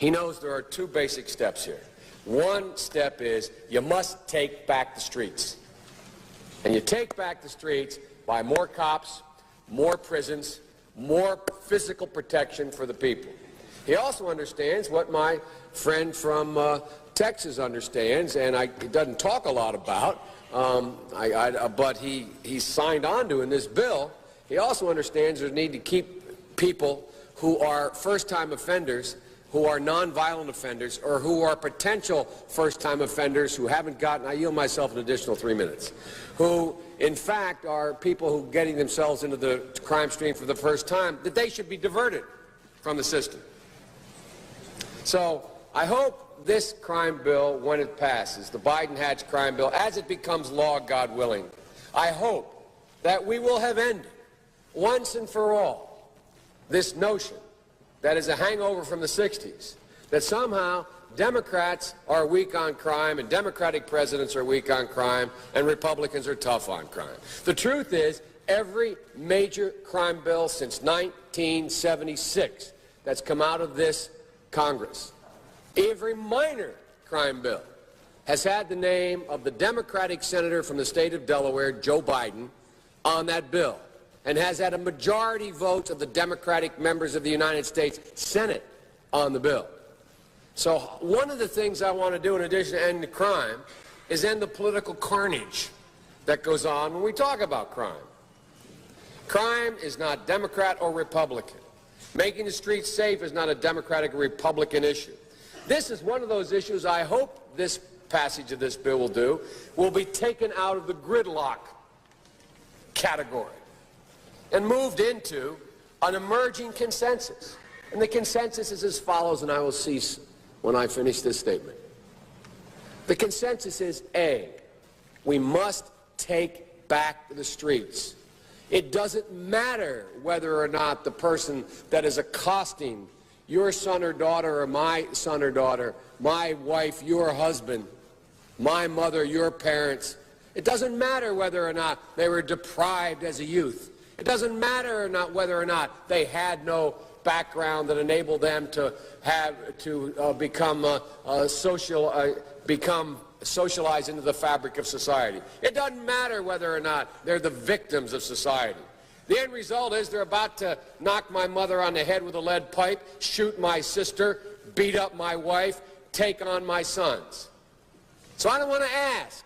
he knows there are two basic steps here. One step is you must take back the streets. And you take back the streets by more cops, more prisons, more physical protection for the people. He also understands what my friend from Texas understands, and he doesn't talk a lot about, but he signed on to in this bill. He also understands there's a need to keep people who are first-time offenders, who are nonviolent offenders, or who are potential first-time offenders who haven't gotten, I yield myself an additional 3 minutes, who in fact are people who are getting themselves into the crime stream for the first time, that they should be diverted from the system. So I hope this crime bill, when it passes, the Biden-Hatch crime bill, as it becomes law, God willing, I hope that we will have ended once and for all this notion that is a hangover from the 60s, that somehow Democrats are weak on crime and Democratic presidents are weak on crime and Republicans are tough on crime. The truth is, every major crime bill since 1976 that's come out of this Congress, every minor crime bill has had the name of the Democratic senator from the state of Delaware, Joe Biden, on that bill, and has had a majority vote of the Democratic members of the United States Senate on the bill. So one of the things I want to do in addition to end the crime is end the political carnage that goes on when we talk about crime. Crime is not Democrat or Republican. Making the streets safe is not a Democratic or Republican issue. This is one of those issues I hope this passage of this bill will be taken out of the gridlock category and moved into an emerging consensus. And the consensus is as follows, and I will cease when I finish this statement. The consensus is, A, we must take back the streets. It doesn't matter whether or not the person that is accosting your son or daughter or my son or daughter, my wife, your husband, my mother, your parents, it doesn't matter whether or not they were deprived as a youth. It doesn't matter whether or not they had no background that enabled them to become socialized into the fabric of society. It doesn't matter whether or not they're the victims of society. The end result is they're about to knock my mother on the head with a lead pipe, shoot my sister, beat up my wife, take on my sons. So I don't want to ask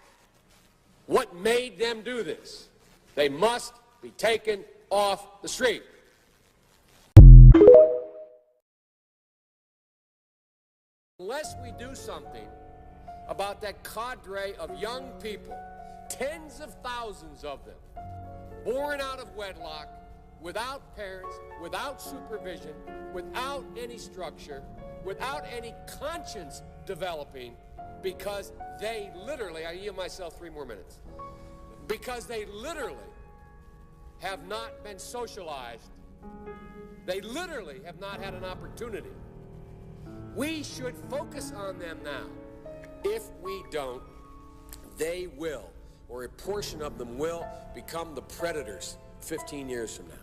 what made them do this. They must be taken off the street. Unless we do something about that cadre of young people, tens of thousands of them, born out of wedlock, without parents, without supervision, without any structure, without any conscience developing, because they literally, I yield myself 3 more minutes, because they literally have not been socialized. They literally have not had an opportunity. We should focus on them now. If we don't, they will, or a portion of them will, become the predators 15 years from now.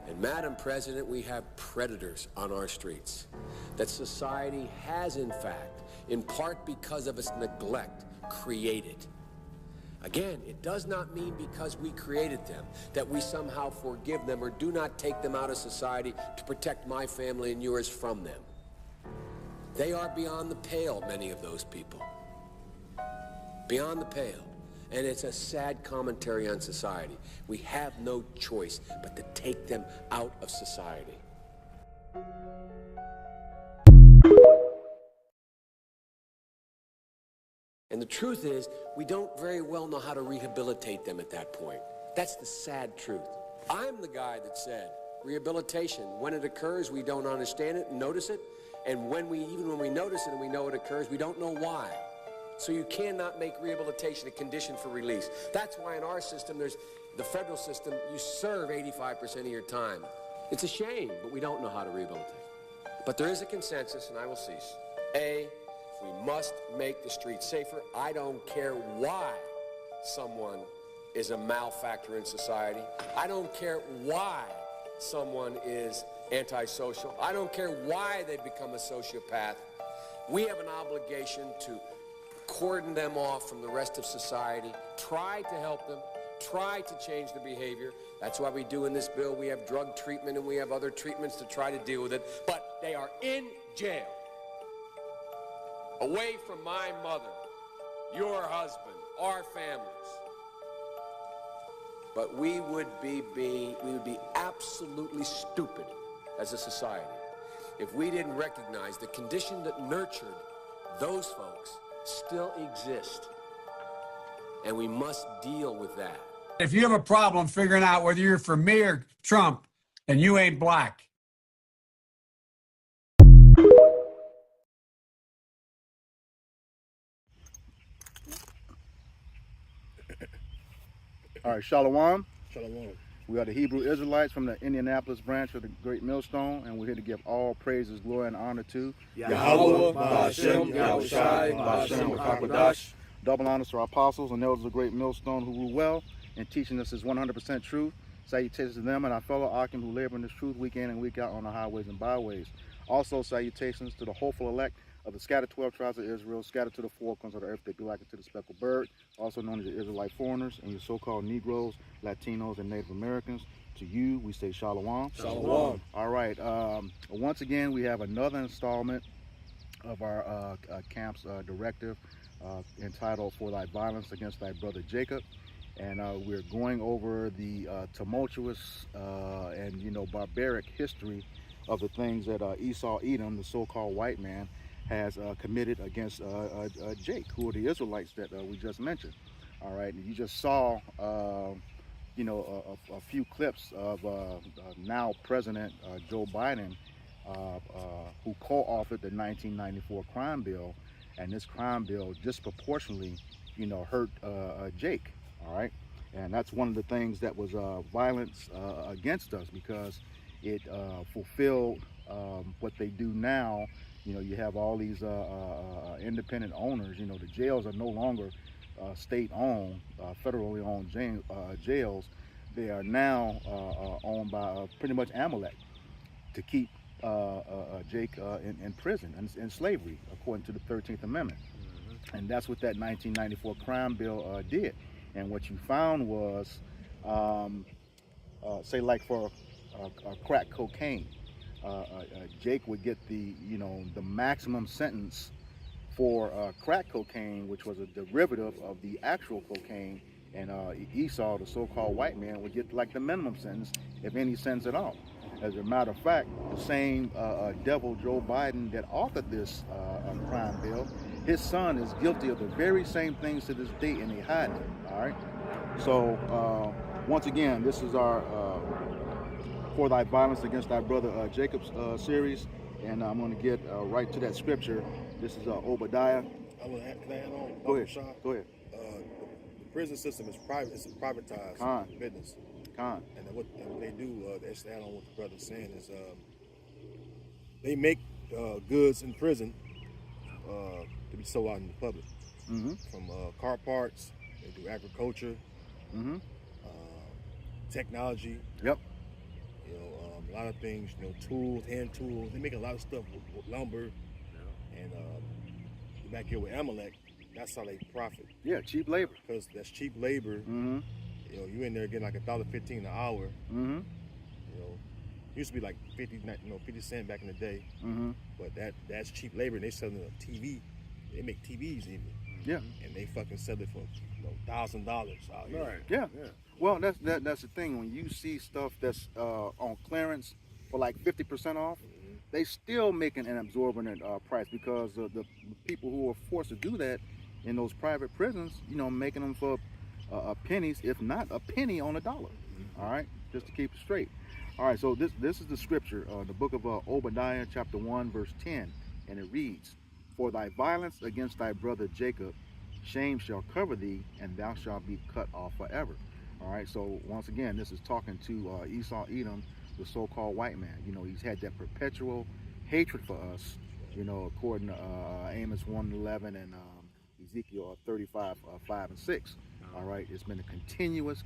And Madam President, we have predators on our streets that society has, in fact, in part because of its neglect, created. Again, it does not mean because we created them that we somehow forgive them or do not take them out of society to protect my family and yours from them. They are beyond the pale, many of those people. Beyond the pale. And it's a sad commentary on society. We have no choice but to take them out of society. And the truth is, we don't very well know how to rehabilitate them at that point. That's the sad truth. I'm the guy that said, rehabilitation, when it occurs, we don't understand it and notice it. And even when we notice it and we know it occurs, we don't know why. So you cannot make rehabilitation a condition for release. That's why in our system, there's the federal system, you serve 85% of your time. It's a shame, but we don't know how to rehabilitate. But there is a consensus, and I will cease. A, we must make the streets safer. I don't care why someone is a malfactor in society. I don't care why someone is antisocial. I don't care why they become a sociopath. We have an obligation to cordon them off from the rest of society, try to help them, try to change their behavior. That's why we do in this bill. We have drug treatment and we have other treatments to try to deal with it. But they are in jail, away from my mother, your husband, our families. But we would be absolutely stupid as a society if we didn't recognize the condition that nurtured those folks still exist. And we must deal with that. If you have a problem figuring out whether you're for me or Trump, then you ain't black. All right, Shalom. Shalom. We are the Hebrew Israelites from the Indianapolis branch of the Great Millstone, and we're here to give all praises, glory, and honor to Yahweh, Ba'ashem, Yahushai, Ba'ashem, Hakadash. Double honors to our apostles and elders of the Great Millstone who rule well in teaching us His 100% truth. Salutations to them and our fellow Akim who labor in this truth week in and week out on the highways and byways. Also, salutations to the hopeful elect of the scattered 12 tribes of Israel, scattered to the four corners of the earth, they be likened to the speckled bird, also known as the Israelite foreigners, and your so-called Negroes, Latinos, and Native Americans. To you, we say Shalom. Shalom. All right. Once again, we have another installment of our camp's directive entitled "For Thy Violence Against Thy Brother Jacob," and we're going over the tumultuous and barbaric history of the things that Esau Edom, the so-called white man, has committed against Jake, who are the Israelites that we just mentioned. All right, and you just saw, a few clips of now President Joe Biden, who co-authored the 1994 crime bill, and this crime bill disproportionately, hurt Jake. All right, and that's one of the things that was violence against us, because it fulfilled what they do now. You have all these independent owners. The jails are no longer state-owned, federally owned jails. They are now owned by pretty much Amalek to keep Jake in prison and in slavery, according to the 13th Amendment. And that's what that 1994 crime bill did. And what you found was, say like for crack cocaine, Jake would get the maximum sentence for crack cocaine, which was a derivative of the actual cocaine, and Esau, the so-called white man, would get like the minimum sentence, if any sentence at all. As a matter of fact, the same devil Joe Biden that authored this crime bill, his son is guilty of the very same things to this day, and they hide it. All right. So once again, this is our For Thy Violence Against Thy Brother Jacob's series, and I'm going to get right to that scripture. This is Obadiah. Can I add on? Go ahead. Go ahead. The prison system is private. It's a privatized business. And what they do, just to add on what the brother's saying, is they make goods in prison to be sold out in the public. From car parts, they do agriculture, technology. Yep. A lot of things, tools, hand tools. They make a lot of stuff with lumber. And back here with Amalek, that's how they profit. Yeah, cheap labor. Because that's cheap labor. You in there getting like $1.15 an hour. Used to be like 50 cents back in the day. But that's cheap labor, and they selling a TV. They make TVs even. Yeah. And they fucking sell it for $1,000 out here. Right. Yeah. Well, that's the thing. When you see stuff that's on clearance for like 50% off, they still making an exorbitant price, because the people who are forced to do that in those private prisons, making them for pennies, if not a penny on a dollar. All right, just to keep it straight. All right, so this is the scripture, the book of Obadiah, chapter 1, verse 10, and it reads, "For thy violence against thy brother Jacob, shame shall cover thee, and thou shalt be cut off forever." All right, so once again, this is talking to Esau Edom, the so-called white man. He's had that perpetual hatred for us, according to Amos 1:11 and Ezekiel 35:5 and 6. All right, it's been a continuous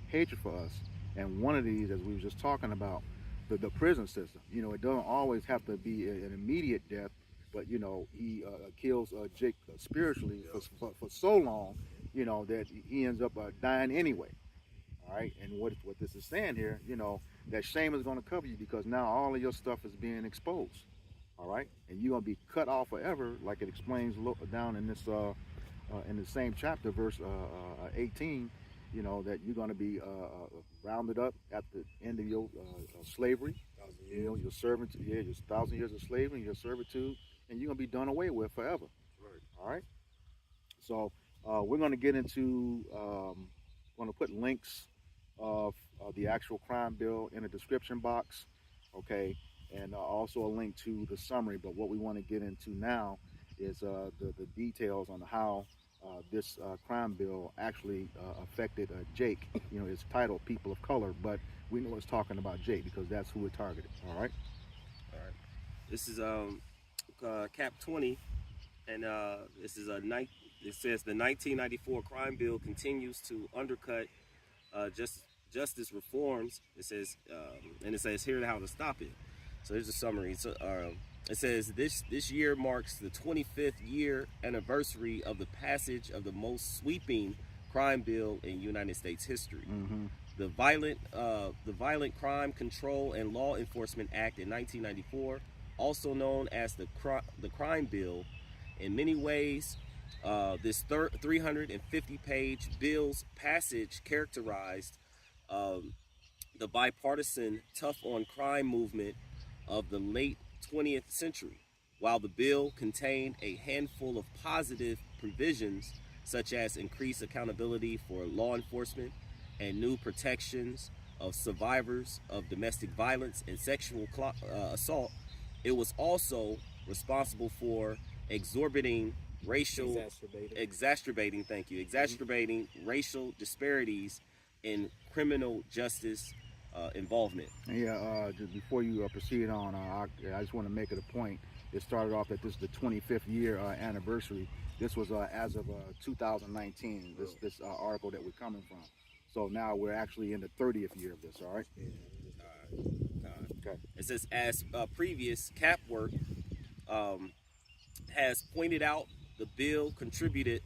hatred for us, And one of these, as we were just talking about, the prison system. You know, it doesn't always have to be an immediate death, but you know, he kills Jake spiritually for so long, you know, that he ends up dying anyway. All right, and what this is saying here, you know, that shame is going to cover you because now all of your stuff is being exposed. All right, and you're going to be cut off forever, like it explains down in this in the same chapter, verse 18. You know that you're going to be rounded up at the end of your slavery. You know, your servant, your 1,000 years of slavery, your servitude, and you're going to be done away with forever. Right. All right. So we're going to get into, going to put links of the actual crime bill in the description box, okay, and also a link to the summary. But what we want to get into now is the details on how this crime bill actually affected Jake. You know, it's titled People of Color, but we know it's talking about Jake because that's who it targeted. All right. All right. This is Cap 20, and this is it says the 1994 crime bill continues to undercut justice reforms. It says, and it says here how to stop it. So here's a summary. So it says this year marks the 25th year anniversary of the passage of the most sweeping crime bill in United States history. Mm-hmm. The Violent Crime Control and Law Enforcement Act in 1994, also known as the Crime Bill. In many ways, this 350-page bill's passage characterized the bipartisan tough-on-crime movement of the late 20th century. While the bill contained a handful of positive provisions, such as increased accountability for law enforcement and new protections of survivors of domestic violence and sexual assault, it was also responsible for exacerbating racial disparities in criminal justice involvement. Yeah, just before you proceed on, I just want to make it a point. It started off that this is the 25th year anniversary. This was as of 2019, this article that we're coming from. So now we're actually in the 30th year of this, all right? Okay. It says, as previous CAP work has pointed out, the bill contributed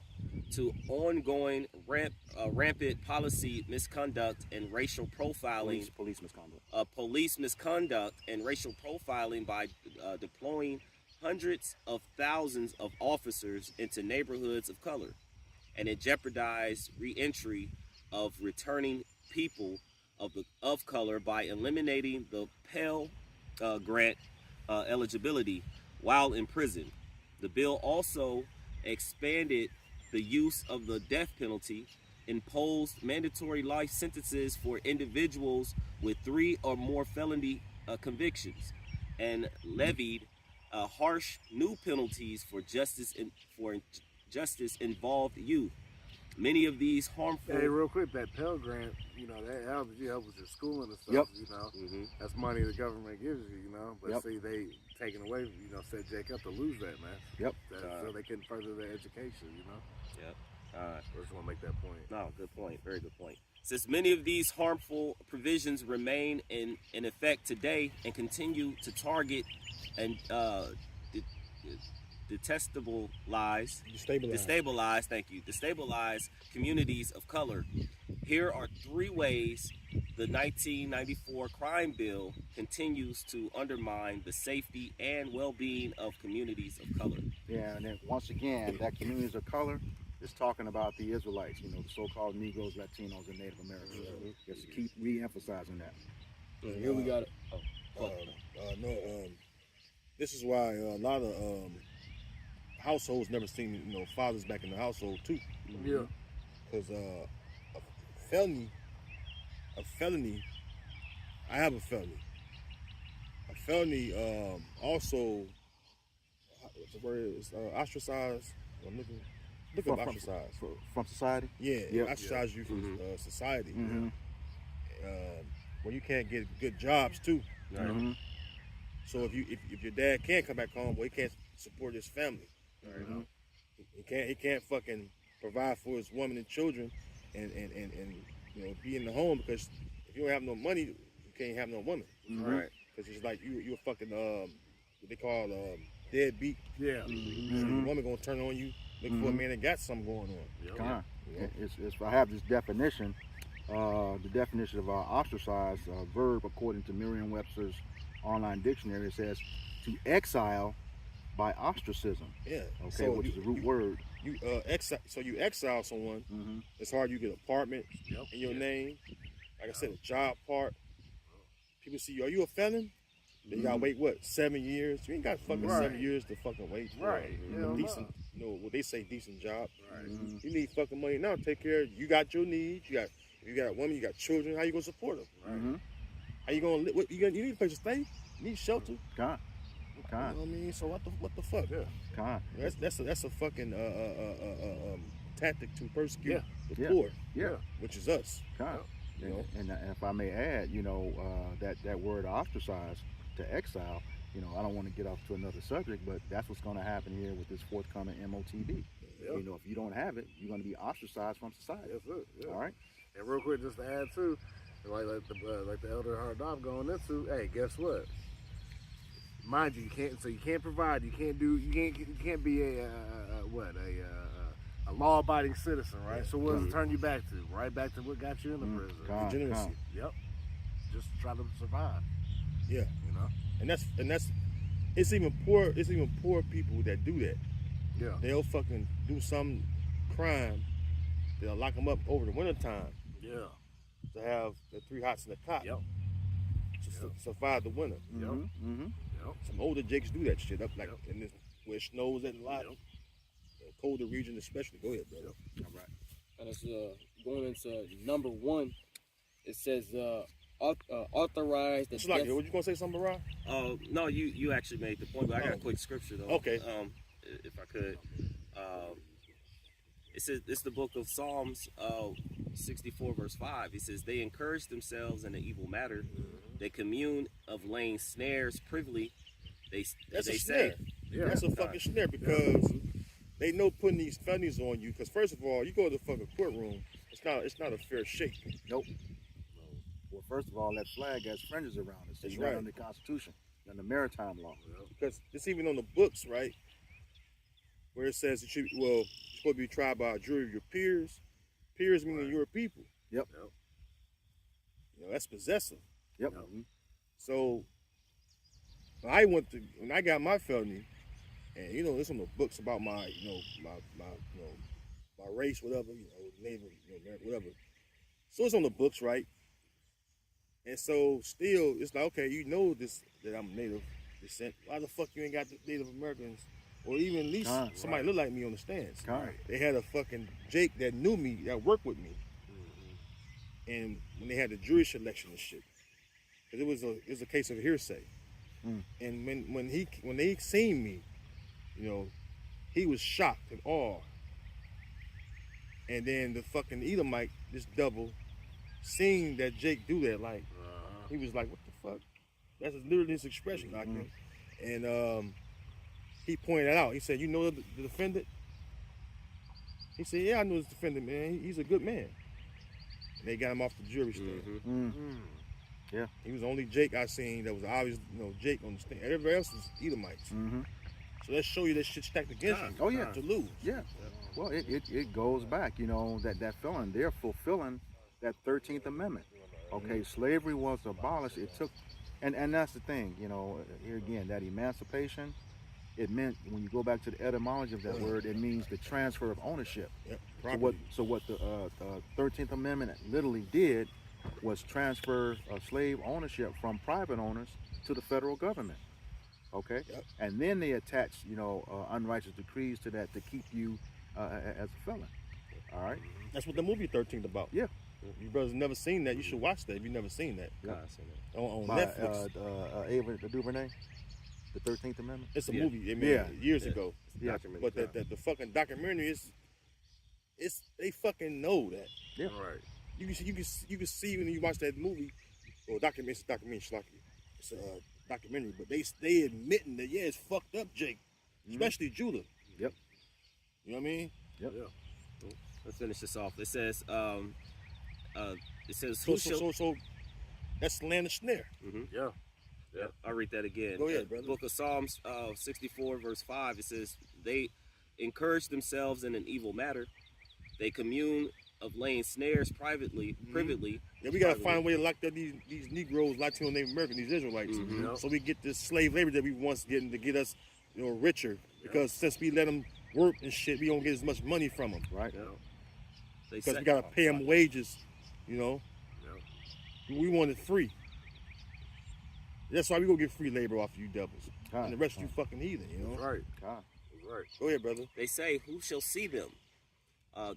to ongoing rampant policy misconduct and racial profiling. Police misconduct and racial profiling by deploying hundreds of thousands of officers into neighborhoods of color, and it jeopardized re-entry of returning people of color by eliminating the Pell Grant eligibility while in prison. The bill also expanded the use of the death penalty, imposed mandatory life sentences for individuals with 3 or more felony convictions, and levied harsh new penalties for justice-involved youth. Many of these harmful. Hey, real quick, that Pell Grant, you know, that helps you with your schooling and stuff. Yep. You know, Mm-hmm. That's money the government gives you. You know, but Yep. see, they taking away. You know, set Jake up to lose that, man. Yep. So they can further their education. You know. Yep. I just want to make that point. No, good point. Very good point. Since many of these harmful provisions remain in effect today and continue to target and destabilize communities of color, here are 3 ways the 1994 crime bill continues to undermine the safety and well-being of communities of color. Yeah, and then once again, that communities of color is talking about the Israelites, you know, the so-called Negroes, Latinos, and Native Americans. Just to keep re-emphasizing that. Here we got it. This is why a lot of households never seen, you know, fathers back in the household too. Yeah. Because a felony, I have a felony. A felony also, what's the word? It's ostracized. Look up ostracized. From society? Yeah, ostracize you from society. Mm-hmm. When you can't get good jobs too. Right. Mm-hmm. So if your dad can't come back home, well, he can't support his family. You know? He can't fucking provide for his woman and children, and you know, be in the home because If you don't have no money, you can't have no woman. Right. Because it's like you a fucking what they call deadbeat. Yeah. So the woman gonna turn on you, look for a man that got something going on. Yep. Con. I have this definition. The definition of ostracize, verb according to Merriam-Webster's online dictionary, it says to exile by ostracism. Yeah. Okay, So which is a root word. You you exile someone. It's hard. You get an apartment in your name. Like I said, a job part. People see you. Are you a felon? Then you gotta wait what 7 years? You ain't got fucking 7 years to fucking wait for a decent, what they say, decent job. Right. You need fucking money now. Take care. You got your needs. You got a woman. You got children. How you gonna support them? Right. How you gonna live? You need a place to stay. You need shelter. Con. You know what I mean? So what the fuck? Yeah. Con. That's a fucking tactic to persecute the Yeah. poor, Yeah. which is us. Con. You know? And if I may add, that word ostracize, to exile, I don't want to get off to another subject, but that's what's going to happen here with this forthcoming MOTB. Yeah. If you don't have it, you're going to be ostracized from society. That's it. Yeah. All right. And real quick, just to add too, like the elder Hardop going into, hey, guess what? Mind you, you can't provide, you can't be a law-abiding citizen, right? So what does it turn you back to? Right back to what got you in the prison? Degeneracy. Yep. Just try to survive. Yeah. You know. And that's it's even poor people that do that. Yeah. They'll fucking do some crime. They'll lock them up over the wintertime Yeah. to have the 3 hots in the cot. Yep. To survive the winter. Yep. Mm-hmm. Yep. Some older jakes do that shit up like in this where it snows at a lot. Yep. The colder region especially. Go ahead, brother. All right. And it's going into number 1. It says authorize the It's like, what you gonna say something, Ron? No, you actually made the point, but I got a quick scripture though. Okay. If I could, it says it's the book of Psalms, 64 verse 5. It says they encourage themselves in an evil matter. They commune of laying snares privily. That's they a snare. say, Yeah. That's a fucking snare because they know putting these felonies on you. Because first of all, you go to the fucking courtroom, it's not a fair shake. Nope. Well, first of all, that flag has fringes around it. So That's you're right. under the Constitution and the maritime law. Because it's even on the books, right? Where it says you're supposed to be tried by a jury of your peers. Peers meaning your people. Yep. That's possessive. Yep. So when I got my felony, and it's on the books about my my race, whatever, Native, whatever. So it's on the books, right? And so still, it's like, okay, this that I'm Native descent. Why the fuck you ain't got the Native Americans, or even at least somebody look like me on the stands? They had a fucking Jake that knew me, that worked with me, and when they had the jury selection and shit, because it was a case of hearsay. And when they seen me, he was shocked and awe. And then the fucking Edomite, this double, seeing that Jake do that, like he was like, "What the fuck?" That's literally his expression, I think. And he pointed that out. He said, "You know the defendant?" He said, "Yeah, I know this defendant, man. He's a good man." And they got him off the jury stand. Yeah. He was the only Jake I seen that was obvious, Jake on the stand. Everybody else is Edomites. So let's show you that shit stacked against you. Oh, yeah. To lose. Yeah. Well, it goes back, that felon, they're fulfilling that 13th Amendment. Okay, slavery was abolished. It took, and that's the thing, here again, that emancipation, it meant, when you go back to the etymology of that word, it means the transfer of ownership. Yep. So what the 13th Amendment literally did was transfer slave ownership from private owners to the federal government. Okay, and then they attach, unrighteous decrees to that to keep you as a felon. All right, that's what the movie 13th about. Yeah, you brothers never seen that. You should watch that if you've never seen that. On by Netflix. Ava DuVernay, the 13th Amendment. It's a movie. They made years ago. Yeah, but the fucking documentary is they fucking know that. Yeah, Right. You can see when you watch that movie, or documentary. It's a documentary, Shlaki. It's a documentary, but they admitting that it's fucked up, Jake, especially Judah. Yep. You know what I mean? Yep. Let's finish this off. It says, So That's land of snare. Yeah. Yeah, I'll read that again. Go ahead, brother. Book of Psalms 64, verse 5, it says, they encourage themselves in an evil matter. They commune of laying snares privately. Yeah, we gotta find a way to lock up these Negroes, Latino, Native American, these Israelites, so we get this slave labor that we once getting to get us, richer. Because since we let them work and shit, we don't get as much money from them, Right. because we gotta pay them wages, We want it free. That's why we go get free labor off of you devils and the rest of you fucking heathen, That's right. God. That's right. Go ahead, brother. They say, who shall see them?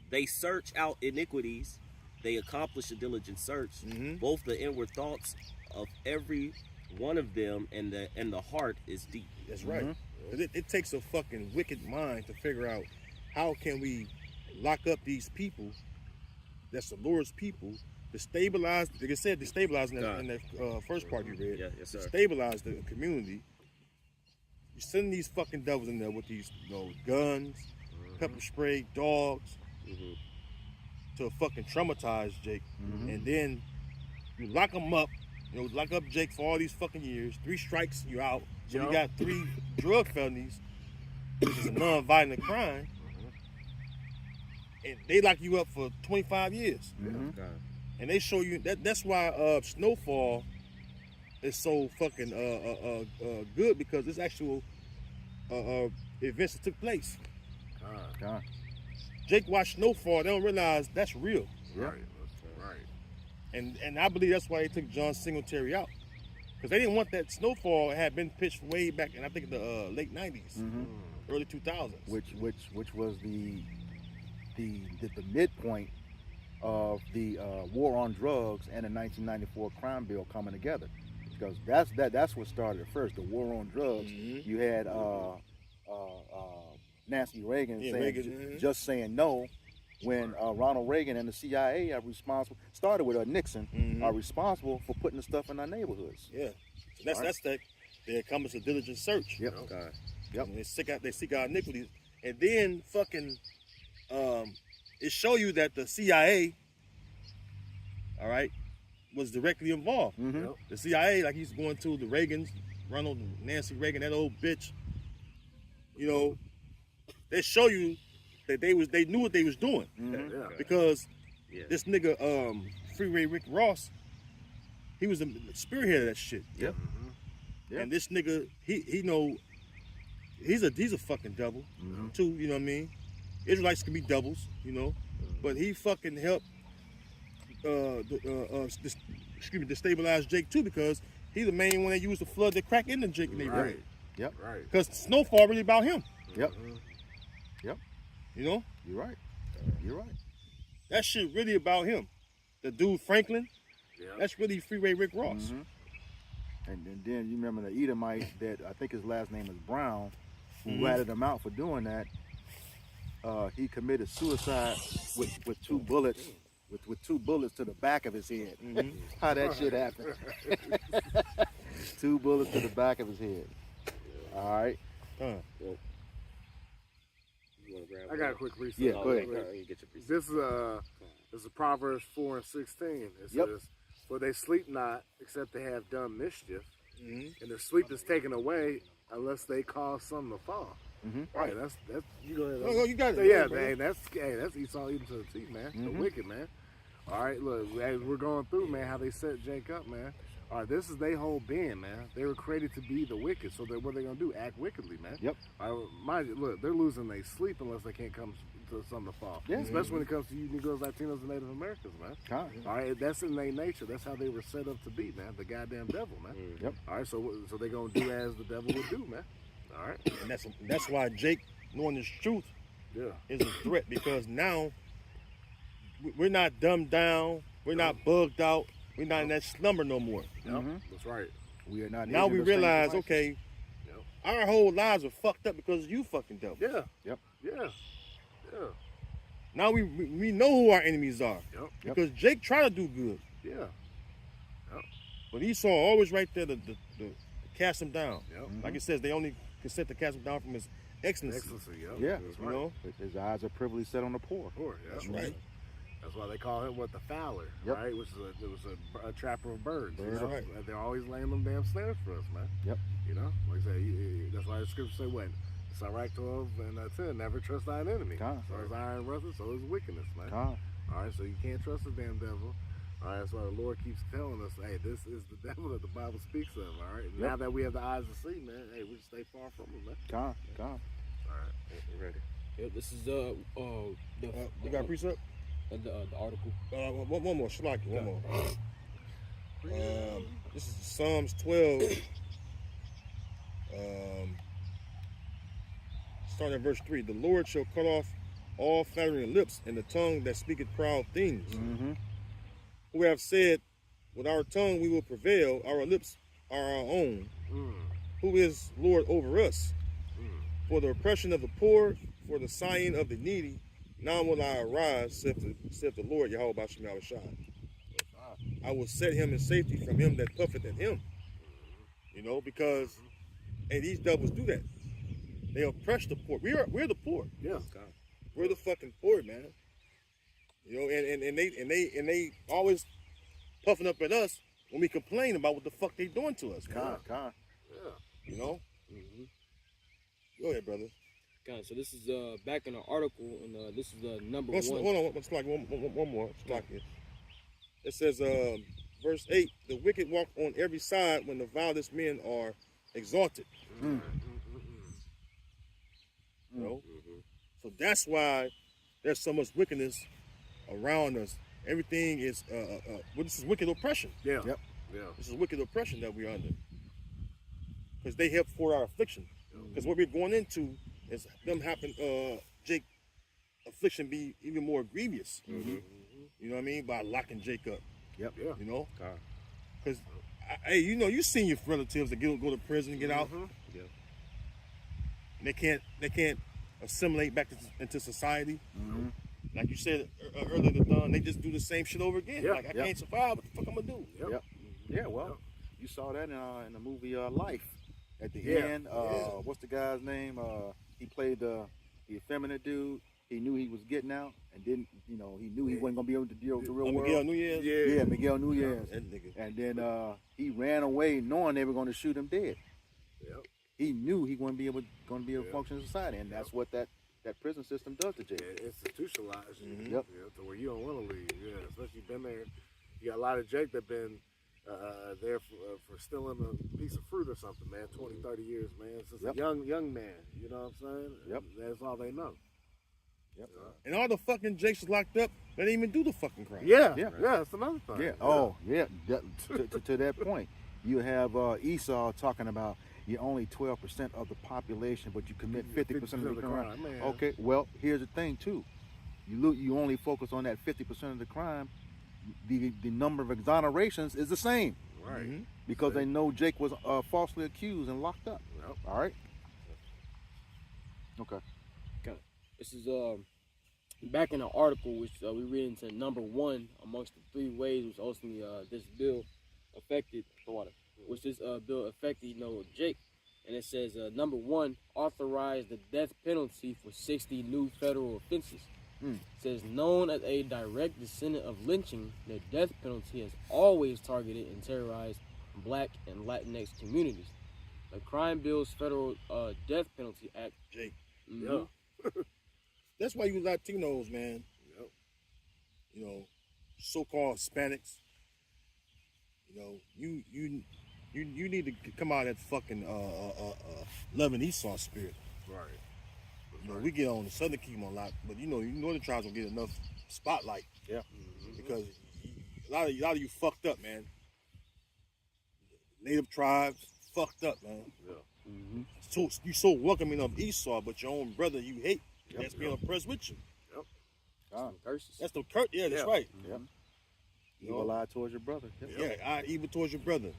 They search out iniquities. They accomplish a diligent search. Both the inward thoughts of every one of them and the heart is deep. That's right. It takes a fucking wicked mind to figure out how can we lock up these people, that's the Lord's people, to stabilize, like I said, to stabilize in that first part you read, Yes, to sir. stabilize the community. You send these fucking devils in there with these guns, pepper spray, dogs, to fucking traumatize Jake. And then you lock them up, lock up Jake for all these fucking years. 3 strikes, you're out. So you got 3 drug felonies, which is a non-violent crime. And they lock you up for 25 years. And they show you that's why Snowfall is so fucking good, because it's actual events that took place. God. Jake watched Snowfall, they don't realize that's real. Right. Right. And I believe that's why they took John Singletary out. Because they didn't want that. Snowfall had been pitched way back in, I think, the late 90s, early 2000s. Which was the midpoint of the war on drugs and the 1994 crime bill coming together, because that's what started it first. The war on drugs. You had Nancy Reagan saying just saying no, when Ronald Reagan and the CIA are responsible. Started with Nixon, are responsible for putting the stuff in our neighborhoods. Yeah, so that's that. There comes a diligent search. Yep. Yep. And they seek out iniquities, and then fucking it show you that the CIA, all right, was directly involved. The CIA, like he's going to the Reagans, Ronald and Nancy Reagan, that old bitch. They show you that they knew what they was doing, because this nigga Freeway Rick Ross, he was the spearhead of that shit. Yep. And this nigga, he know he's a fucking devil too. You know what I mean? Israelites can be devils, but he fucking helped destabilize Jake too, because he's the main one that used to flood the crack into Jake neighborhood. Right. Yep. Right. Because Snowfall really about him. Yep. Yep. You're right. You're right. That shit really about him. The dude Franklin, that's really Freeway Rick Ross. And then you remember the Edomite that I think his last name is Brown, who ratted him out for doing that. He committed suicide with 2 bullets, with 2 bullets to the back of his head. How that shit happened? 2 bullets to the back of his head. All right. I got a quick research. Yeah, go ahead. This is Proverbs 4 and 16. It says, "For they sleep not, except they have done mischief, and their sleep is taken away, unless they cause some to fall." Right. That's you go ahead. Oh, you got it. So, yeah, man. That's Esau eating to the teeth, man. The wicked, man. All right, look, as we're going through, man, how they set Jake up, man. All right, this is their whole being, man. They were created to be the wicked, so what are they gonna do? Act wickedly, man. Yep. All right, mind you, look, they're losing their sleep unless they can't come to something to fall. Yeah. Especially when it comes to you Negroes, Latinos, and Native Americans, man. All right, that's in their nature. That's how they were set up to be, man. The goddamn devil, man. Yep. All right, so they gonna do as the devil would do, man. All right. And that's why Jake, knowing this truth, is a threat, because now we're not dumbed down, we're not bugged out, we're not in that slumber no more. That's right. We are not. Now we aging the same realize, devices. okay, our whole lives are fucked up because of you fucking devil. Yeah. Yep. Yeah. Yeah. Now we know who our enemies are. Yep. Because Jake tried to do good, Yeah. but Esau always right there to cast him down. Yep. Like it says, they only consent to cast him down from his excellency. Excellency. Yep. Yeah. That's You right. know? His eyes are privily set on the poor. Poor, yeah. That's right. That's why they call him the Fowler, Yep. right? Which is it was a trapper of birds. Birds. You know? Right. They're always laying them damn snares for us, man. Yep. You know, like I say, that's why the scripture say what? Sirach 12 and 10, never trust thine enemy. Con. So as iron rusteth, so is wickedness, man. Con. All right, so you can't trust the damn devil. All right, that's why the Lord keeps telling us, hey, this is the devil that the Bible speaks of. All right, and now that we have the eyes to see, man, hey, we just stay far from him, man. Con. All right, You ready? Yeah, this is You got a precept? the article. One more, Shalaki, one more. This is Psalms 12. Starting at verse 3. The Lord shall cut off all flattering lips and the tongue that speaketh proud things. Mm-hmm. Who have said, with our tongue we will prevail, our lips are our own. Who is Lord over us? For the oppression of the poor, for the sighing of the needy, now will I arise, saith the Lord Yahweh B'Shem Yahushua. I will set him in safety from him that puffeth at him. You know, because, and these devils do that. They oppress the poor. We're the poor. yeah. We're the fucking poor, man. You know, and they always puffing up at us when we complain about what the fuck they doing to us. Con. Con. Yeah. You know? Go ahead, brother. Okay, so this is back in the article, and this is the number Hold one. on, it's like one more. It's like it says, verse 8, the wicked walk on every side when the vilest men are exalted. You know? So that's why there's so much wickedness around us. Everything is, this is wicked oppression. Yeah. Yep. Yeah. This is wicked oppression that we're under. Because they help for our affliction. Because what we're going into is them having Jake affliction be even more grievous. You know what I mean? By locking Jake up. Yep. Yeah. You know? Because, hey, you know, you seen your relatives that go to prison and get out. Yeah. And they can't assimilate back into society. Like you said earlier, they just do the same shit over again. Yeah. Like, I can't survive. What the fuck I'm going to do? Yep. Yep. Yeah, well, you saw that in the movie Life. At the Yeah. end, what's the guy's name? He played the effeminate dude. He knew he was getting out, and didn't, you know, he knew he wasn't gonna be able to deal with the real world. Miguel Nunez? Yeah, Miguel Nunez. That nigga. And then he ran away, knowing they were going to shoot him dead. Yep. He knew he wouldn't be able to function in society, and that's what that prison system does to Jake. It institutionalized you. Yep. Yeah, to where you don't want to leave. Yeah, especially been there. You got a lot of Jake that been there for stealing a piece of fruit or something, man. 20, 30 years, man. It's just a young man. You know what I'm saying? Yep. That's all they know. Yep. And all the fucking Jakes is locked up, they didn't even do the fucking crime. Yeah. Yeah. That's another thing. Yeah. Oh, yeah. To that point, you have Esau talking about you're only 12% of the population, but you commit 50% of the crime. Man. Okay. Well, here's the thing too. You only focus on that 50% of the crime. The number of exonerations is the same. Right. Because they know Jake was falsely accused and locked up. Yep. All right. Okay. Okay. This is back in the article, which we read into number one amongst the three ways which ultimately this bill affected, which this bill affected, Jake. And it says number one, authorize the death penalty for 60 new federal offenses. It says, known as a direct descendant of lynching, the death penalty has always targeted and terrorized Black and Latinx communities. The Crime Bill's Federal Death Penalty Act. Jake. Yeah. That's why you Latinos, man. Yep. You know, so-called Hispanics. You know, you need to come out of that fucking loving Esau spirit. Right. You know, we get on the Southern Kingdom a lot, but you know, Northern tribes don't get enough spotlight. Yeah. Because a lot of you fucked up, man. Native tribes fucked up, man. Yeah. So you so welcoming of Esau, but your own brother you hate. That's being oppressed with you. Curses. That's the curse. Yeah, that's right. Yep. You Evil know? eye towards your brother. Yep. Yeah, even towards your brother.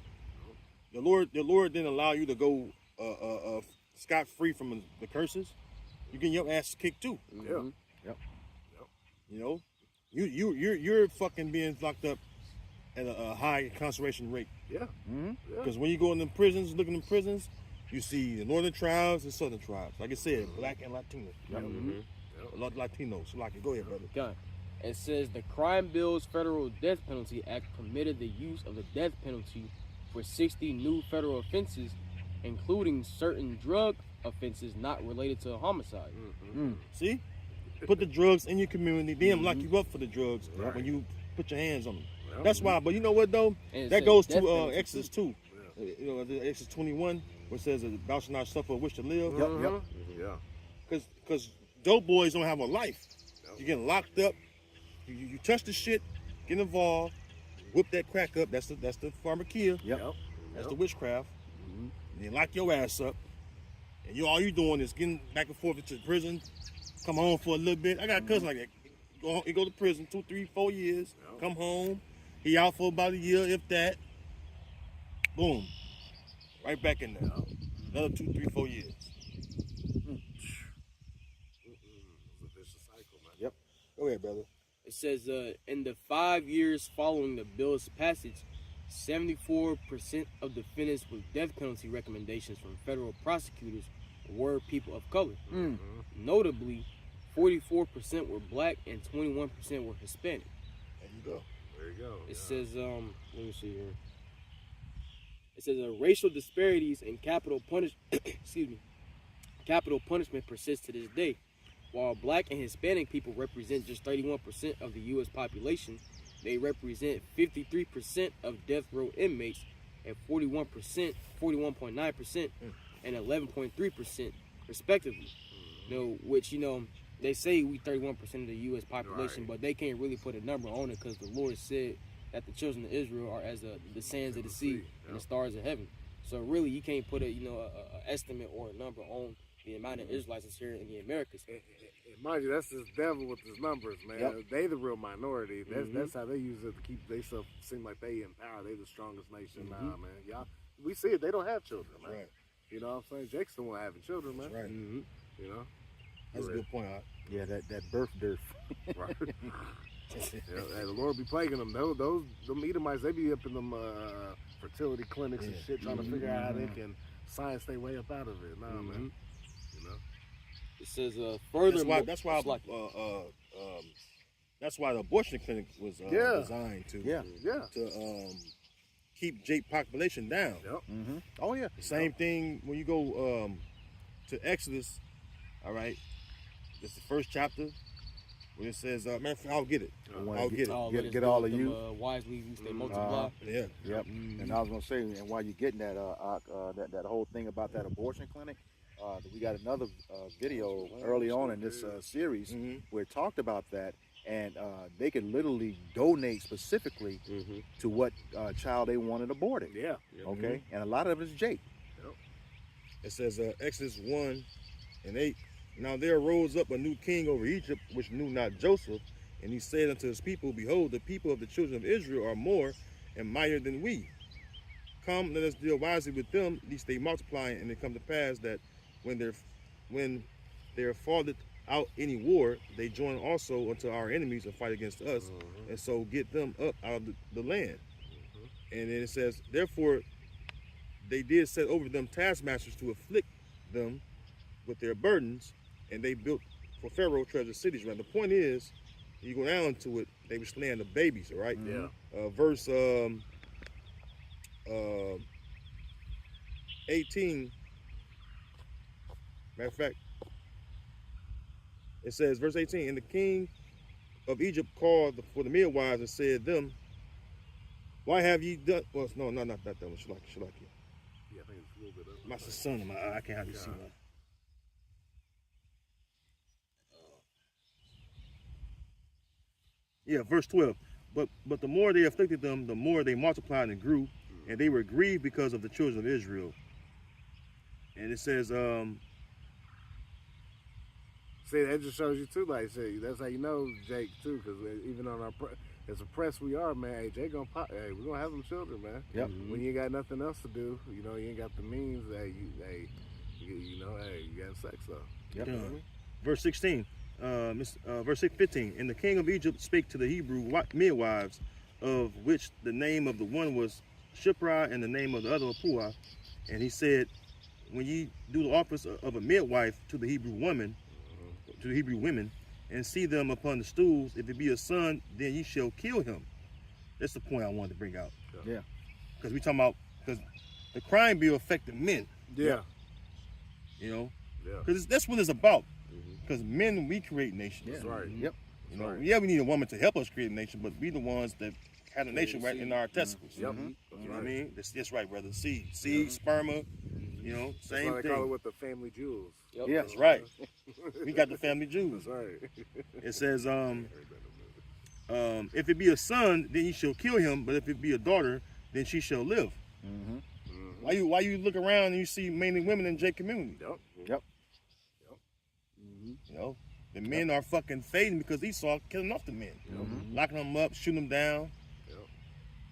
The Lord didn't allow you to go scot free from the curses. You getting your ass kicked too. Yeah. Yep. You know, you're fucking being locked up at a high incarceration rate. Yeah. Mm-hmm. Because when you go in the prisons, looking in prisons, you see the northern tribes and southern tribes. Like I said, Black and Latino. Yep. Latinos. So like, go ahead, brother. Okay. It says the Crime Bill's Federal Death Penalty Act permitted the use of the death penalty for 60 new federal offenses, including certain drug offenses not related to homicide. See? Put the drugs in your community. Them lock you up for the drugs when you put your hands on them. That's why. But you know what though? And it That says goes death to penalty, Exodus 2. You know, the Exodus 21, where it says that thou shalt not suffer a wish to live. Yeah. Because dope boys don't have a life. You're getting locked up. You touch the shit, get involved, whip that crack up. That's the pharmakia. That's the witchcraft. And they lock your ass up. And all you doing is getting back and forth to prison, come home for a little bit. I got a cousin like that. He go to prison 2, 3, 4 years, come home. He out for about a year, if that. Boom. Right back in there. Another 2, 3, 4 years. It's a vicious cycle, man. Go ahead, brother. It says in the 5 years following the bill's passage, 74% of defendants with death penalty recommendations from federal prosecutors were people of color. Notably, 44% were black and 21% were Hispanic. There you go. There you go. It says, let me see here. It says racial disparities in capital punishment persist to this day. While black and Hispanic people represent just 31% of the U.S. population, they represent 53% of death row inmates and 41.9%, and 11.3% respectively. You know, which, you know, they say we 31% of the U.S. population, but they can't really put a number on it because the Lord said that the children of Israel are as the sands of the sea and the stars of heaven. So really, you can't put a estimate or a number on the amount of Israelites that's here in the Americas. And mind you, that's this devil with his numbers, man. They the real minority. That's how they use it to keep themselves seem like they in power. They the strongest nation now, man. Y'all, we see it. They don't have children, man. Right. You know what I'm saying? Jake's the one having children, man. Right. You know? That's a good point, Art. Yeah, that birth dearth. Right. Hey, the Lord be plaguing them. Them Edomites, they be up in them fertility clinics and shit, trying to figure out how they can science their way up out of it. Nah, man. You know? It says further. That's why the abortion clinic was designed to keep Jake population down. Oh yeah. The same thing when you go to Exodus. All right, it's the first chapter when it says, "Man, I'll get it. I'll get it. Get all of you. Wisely use they multiply. Yeah. Yep. And I was gonna say, and while you're getting that, that whole thing about that abortion clinic, we got another video early on in this series where it talked about that, and they could literally donate specifically to what child they wanted aborted. Yeah. Okay. And a lot of it is Jake. It says Exodus 1:8. Now there arose up a new king over Egypt, which knew not Joseph, and he said unto his people, Behold, the people of the children of Israel are more and mightier than we. Come, let us deal wisely with them, lest they multiply, and it come to pass that when there falleth out any war, they join also unto our enemies and fight against us, and so get them up out of the land. And then it says, therefore they did set over them taskmasters to afflict them with their burdens, and they built for Pharaoh treasure cities. Right. The point is, you go down to it, they were slaying the babies, right? Verse 18. Matter of fact, it says, verse 18, and the king of Egypt called for the midwives and said them, why have ye done? Well, no, not that one. Shalaki. Yeah, I think it's a little bit of My son in my eye, I can't hardly see that. Yeah, verse 12. But the more they afflicted them, the more they multiplied and grew, and they were grieved because of the children of Israel. And it says, see, that just shows you too, like, see, that's how you know Jake too, because even on our as oppressed we are, man, hey, Jake gonna pop, hey, we're gonna have some children, man. Yep. When you ain't got nothing else to do, you know, you ain't got the means, hey, you got sex though. Yep. Verse 16, verse 15, and the king of Egypt spake to the Hebrew midwives, of which the name of the one was Shiphrah and the name of the other was Puah, and he said, when ye do the office of a midwife to the Hebrew women, and see them upon the stools. If it be a son, then ye shall kill him. That's the point I wanted to bring out. Yeah. Because we talking about, because the crime bill affected men. Yeah. You know, Yeah. because that's what it's about. Because men, we create nations. That's right. Yep. You know, Right. yeah, we need a woman to help us create a nation, but we the ones that have the nation right in our testicles. Yep. You know what I mean? That's right, brother. Seed, sperma. You know, That's same why they call it thing. with the family jewels. Yep. Yeah. That's right. We got the family Jews. That's right. It says, if it be a son, then he shall kill him. But if it be a daughter, then she shall live. Why you look around and you see mainly women in J community? Yep. Yep. You know, the men are fucking fading because Esau killing off the men, locking them up, shooting them down.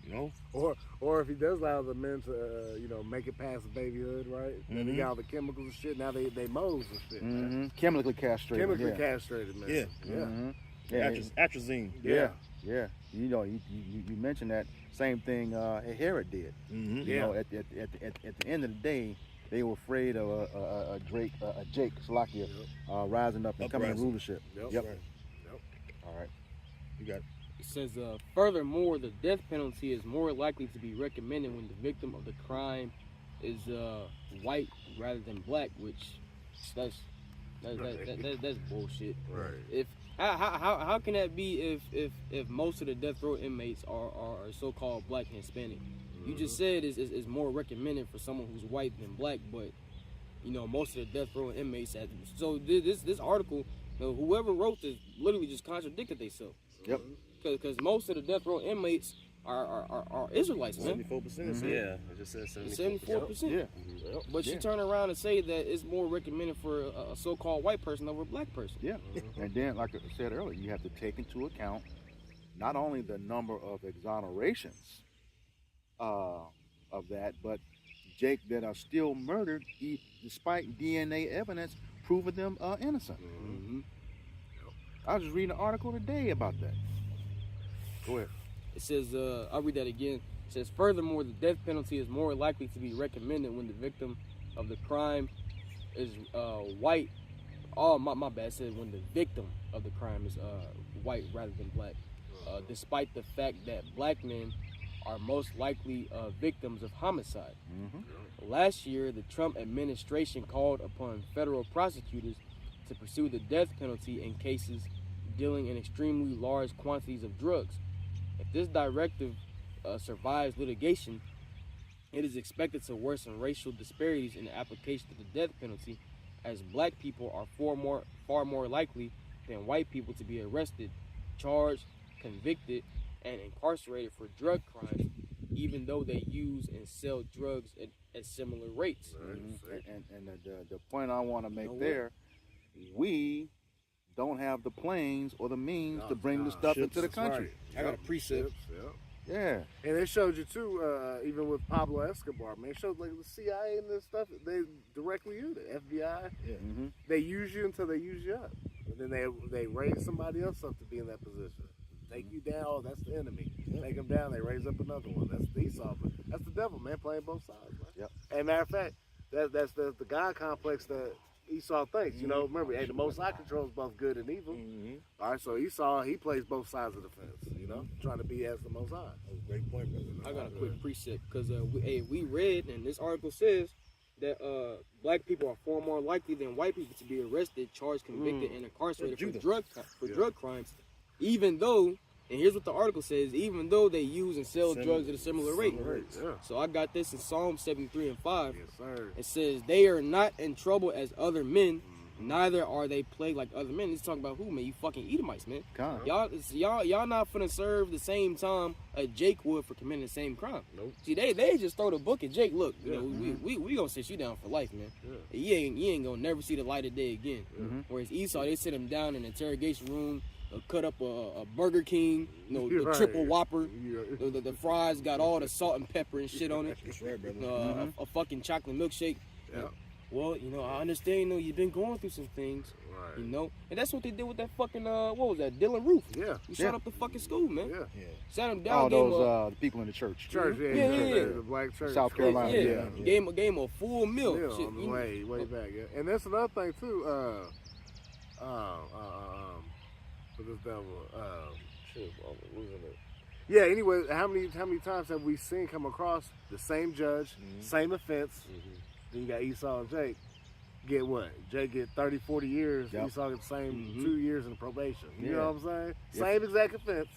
You know, Or if he does allow the men to, make it past babyhood, right? Then he got all the chemicals and shit. Now they moles and shit. Man. Chemically castrated. Chemically castrated, man. Yeah. Yeah. atrazine. Yeah. You know, you mentioned that same thing Herod did. You know, at the end of the day, they were afraid of a Jake Salakia rising up and coming to Uprising. rulership. Yep. All right. You got it. It says, furthermore, the death penalty is more likely to be recommended when the victim of the crime is white rather than black, which that's bullshit. Right. If how can that be if most of the death row inmates are so-called black and Hispanic? You just said is more recommended for someone who's white than black, but most of the death row inmates. So this article, whoever wrote this literally just contradicted themselves. Yep. Because most of the death row inmates are Israelites, man. 74%. Yeah, it just says 74%. Yeah. But she turned around and say that it's more recommended for a so-called white person over a black person. Yeah. And then, like I said earlier, you have to take into account not only the number of exonerations of that, but Jake that are still murdered despite DNA evidence proving them innocent. I was just reading an article today about that. Go ahead. It says, I'll read that again. It says, furthermore, the death penalty is more likely to be recommended when the victim of the crime is white. Oh, my bad. It said when the victim of the crime is white rather than black. Despite the fact that black men are most likely victims of homicide. Last year, the Trump administration called upon federal prosecutors to pursue the death penalty in cases dealing in extremely large quantities of drugs. If this directive survives litigation, it is expected to worsen racial disparities in the application of the death penalty, as black people are far more likely than white people to be arrested, charged, convicted, and incarcerated for drug crimes, even though they use and sell drugs at similar rates. And the point I want to make there, we don't have the planes or the means to bring the stuff into the country. I got a precept. Yeah. And it showed you too, even with Pablo Escobar, man. It showed like the CIA and this stuff. They directly use it. FBI. Yeah. They use you until they use you up, and then they raise somebody else up to be in that position. Take you down. Oh, that's the enemy. Take them down. They raise up another one. That's the Esau. But that's the devil, man, playing both sides, man. Yep. And matter of fact, that's the God complex that Esau thinks. You know, remember, hey, the Most High controls both good and evil. All right, so Esau, he plays both sides of the fence. You know, trying to be as the Most High. That's a great point, brother. I got a quick precept because we read, and this article says that black people are far more likely than white people to be arrested, charged, convicted, and incarcerated for drug crimes, even though, and here's what the article says, even though they use and sell drugs at a similar rate. Yeah. So I got this in Psalm 73 and 5. Yes, sir. It says, they are not in trouble as other men, neither are they plagued like other men. It's talking about who, man? You fucking Edomites, man. Y'all not finna serve the same time Jake would for committing the same crime. Nope. See, they just throw the book at Jake. Look, you know, we gonna sit you down for life, man. Yeah. You ain't gonna never see the light of day again. Whereas Esau, they sit him down in the interrogation room, cut up a Burger King, you know, the Right. triple Whopper. Yeah. The fries got all the salt and pepper and shit on it. That's right, brother. A fucking chocolate milkshake. Yeah. Well, you know, I understand, you know, you've been going through some things, Right. you know, and that's what they did with that fucking, what was that, Dylan Roof? Yeah. He shot up the fucking school, man. Yeah. Sat him down, All gave him those the people in the church. Church, Yeah. The black church. South Carolina. yeah, Yeah. Gave him a full meal. Yeah, Shit, way back. Yeah. And that's another thing too. for this devil. Shit, I'm losing it. Yeah. Anyway, how many times have we seen come across the same judge, same offense? Then you got Esau and Jake. Get what? Jake get 30, 40 years. Yep. Esau get the same 2 years in probation. You Yeah. know what I'm saying? Yep. Same exact offense,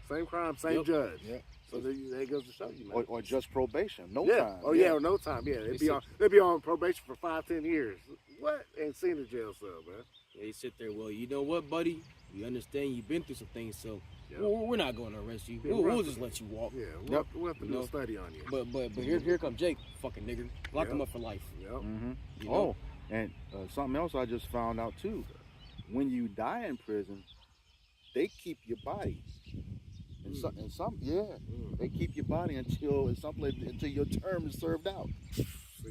same crime, same judge. Yep. So there goes to show you, man. Or just probation, no yeah. time. Oh yeah, or no time. Yeah, they'd be on probation for 5, 10 years. What? Ain't seen a jail cell, man. They sit there, well, you know what, buddy? We understand you've been through some things, so Yep. we're not going to arrest you. Yeah, We'll just let you walk. Yeah, Yep. we'll have to do a study on you. But here comes Jake, fucking nigger. Lock him up for life. Yep. Mm-hmm. You know? Oh, and something else I just found out too. When you die in prison, they keep your body. And some, they keep your body until your term is served out. See,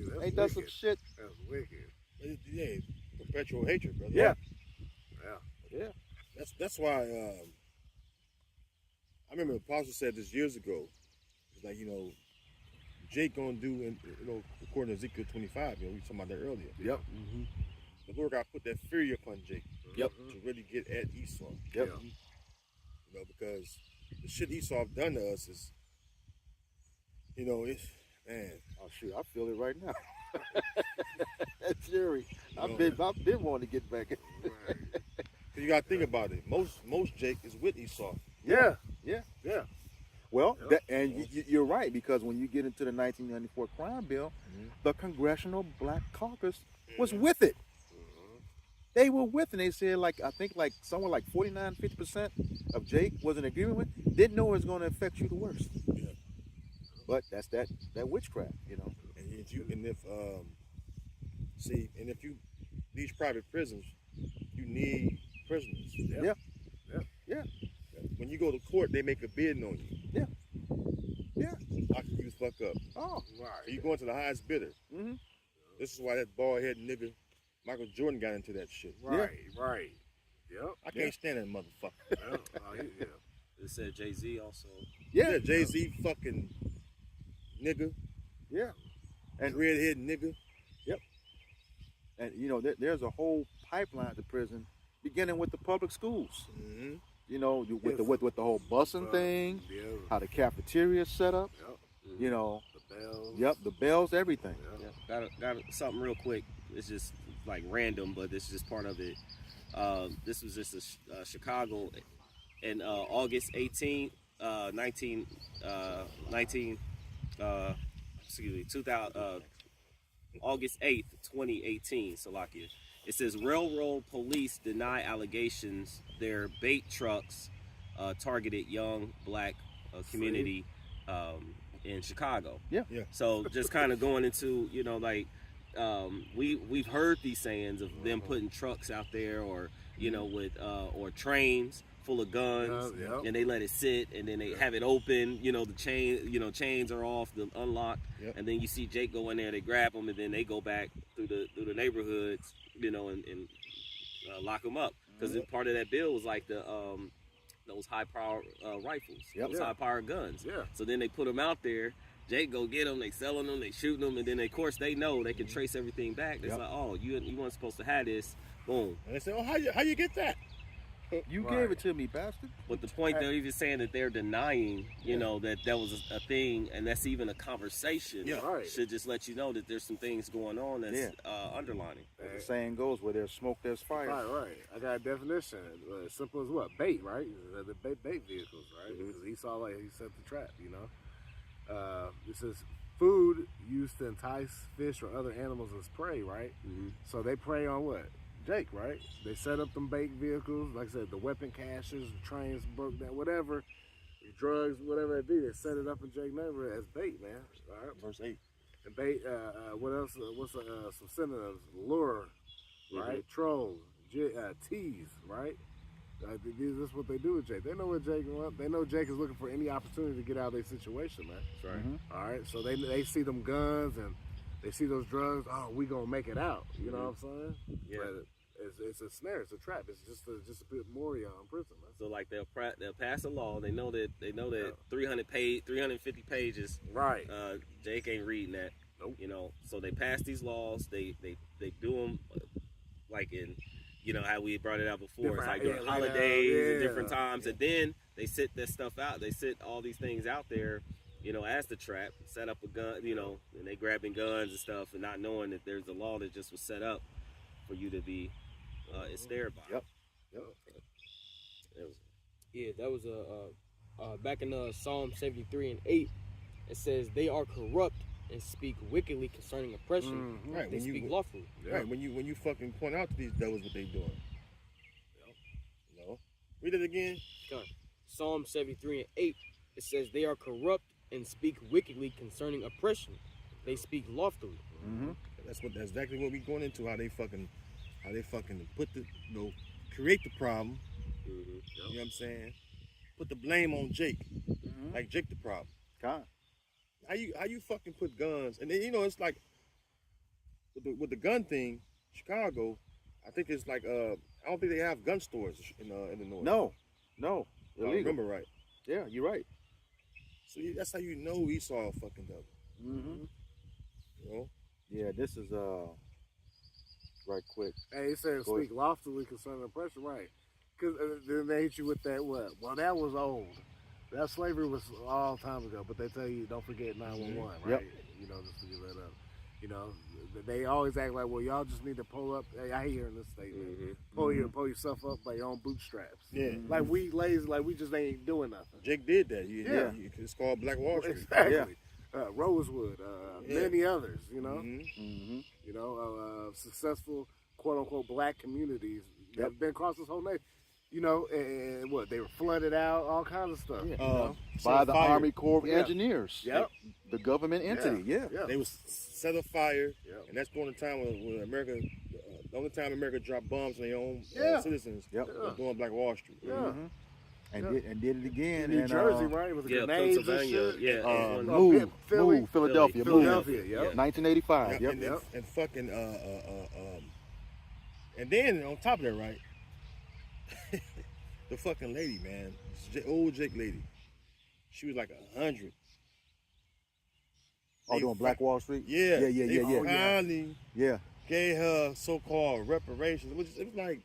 that's Ain't that some wicked. shit? That's wicked. Yeah, perpetual hatred, brother. Yeah. Yeah. That's why I remember the apostle said this years ago. It's like, Jake gonna do, and according to Ezekiel 25, we were talking about that earlier. Yep. The Lord got to put that fury upon Jake. Yep. To really get at Esau. Yep. Because the shit Esau done to us is, it's, man. Oh shoot, I feel it right now. Jerry, I've been wanting to get back in. Right. You got to think about it. Most Jake is with Esau. Yeah. Well, Yep. you're right, because when you get into the 1994 crime bill, the Congressional Black Caucus was with it. They were with it. They said, I think somewhere like 49, 50% of Jake was in agreement with, didn't know it was going to affect you the worst. Yeah. But that's that witchcraft, And if these private prisons, you need prisoners. Yeah. When you go to court, they make a bid on you. Yeah. I can use fuck up. Oh, Right. So you going to the highest bidder. mm-hmm. This is why that bald head nigga Michael Jordan got into that shit. Right. Yep. I can't stand that motherfucker. Yeah. It said Jay-Z also. Yeah. Jay-Z fucking nigga, Yeah. And redhead nigga. And there's a whole pipeline to prison, beginning with the public schools. Mm-hmm. With the whole busing thing, Yeah. how the cafeteria is set up. Yep. You know, The bells. yep, the bells, everything. Yeah, got something real quick. It's just like random, but this is just part of it. This was just Chicago, in August 18th, 2000. August 8th, 2018, Salakia. It says railroad police deny allegations their bait trucks targeted young black community in Chicago. Yeah. So just kind of going into, we've heard these sayings of them putting trucks out there, or with or trains full of guns, and they let it sit, and then they have it open. The chains are off, the unlocked, and then you see Jake go in there, they grab them, and then they go back through the neighborhoods, and lock them up, because part of that bill was like those high power rifles, those high power guns. Yeah. So then they put them out there. Jake go get them, they selling them, they shooting them, and then of course they know they can trace everything back. It's like, oh, you weren't supposed to have this. Boom. And they say, oh, how you get that? You gave it to me, bastard. But the point, they're even saying that they're denying, that was a thing, and that's even a conversation. Yeah. Right. Should just let you know that there's some things going on that's underlining. As the saying goes, where there's smoke, there's fire. Right. I got a definition. Simple as what? Bait, right? The bait vehicles, right? Because he saw, he set the trap, It says food used to entice fish or other animals as prey, right? Mm-hmm. So they prey on what? Jake, right? They set up them bait vehicles, like I said, the weapon caches, the trains broke down, whatever, the drugs, whatever it be. They set it up in Jake neighborhood as bait, man. All right. Verse 8. And bait. What else? What's some synonyms? Lure, right? Troll, tease, right? This is what they do with Jake. They know what Jake wants. They know Jake is looking for any opportunity to get out of their situation, man. That's right. All right, so they see them guns and they see those drugs. Oh, we gonna make it out. You know what I'm saying? Yeah. But it's a snare. It's a trap. It's just to put more in prison, man. So like they'll pass a law. They know that 350 pages. Right. Jake ain't reading that. Nope. So they pass these laws. They do them like in you know how we brought it out before. It's like Different- during yeah, holidays and yeah. different times, and then they sit this stuff out. They sit all these things out there, you know, as the trap, set up a gun, you know, and they grabbing guns and stuff, and not knowing that there's a law that just was set up for you to be ensnared by. Yep. Yeah, that was back in Psalm 73 and 8. It says they are corrupt and speak wickedly concerning oppression. Mhm. Right, They when you- speak lawfully. Right, when you fucking point out to these devils what they doing. You know? Read it again. Psalm 73 and 8. It says they are corrupt and speak wickedly concerning oppression. They speak loftily. Mm-hmm. That's exactly what we going into. How they fucking put the create the problem. You know what I'm saying? Put the blame on Jake. Like Jake the problem. Con. How you fucking put guns, and then, you know, it's like with the gun thing, Chicago, I think it's like I don't think they have gun stores in the north. No, If I illegal. remember right. Yeah, you're right. So that's how you know Esau a fucking devil. Mm-hmm. You know? Yeah, this is right quick. Hey, he said Go speak loftily concerning oppression, right? Because then they hit you with that what? Well, that was old. That slavery was a long time ago, but they tell you don't forget 911, right? Yep. You know, just to get that up. You know, they always act like, well, y'all just need to pull up. Hey, I hear in this statement, pull yourself up by your own bootstraps. Yeah. Like we lazy, like we just ain't doing nothing. Jake did that. Yeah. It's called Black Wall Street. Exactly. Rosewood, Yeah. many others. You know, Mm-hmm. you know, successful quote unquote black communities that have been across this whole nation. You know, and what they were flooded out, all kinds of stuff. You know? By the fire. Army Corps of Yeah. Engineers. Yep. The government entity. Yeah. Yeah. They was set afire, Yep. and that's during the time when America, the only time America dropped bombs on their own Yeah. citizens Yep. was during Black Wall Street. Yeah. Mhm. And Yeah. did it again In New in Jersey, right? It was Yeah, grenades and Pennsylvania. shit. Yeah, Oh, Move, Philly. move, Philadelphia, Philadelphia, move. yep. 1985. Yeah, Yep. and fucking and then on top of that, right, the fucking lady, man, old Jake lady, she was like 100. Oh, They doing Black Wall Street. Yeah, Yeah. they Yeah. finally Yeah. gave her so-called reparations, which it was like,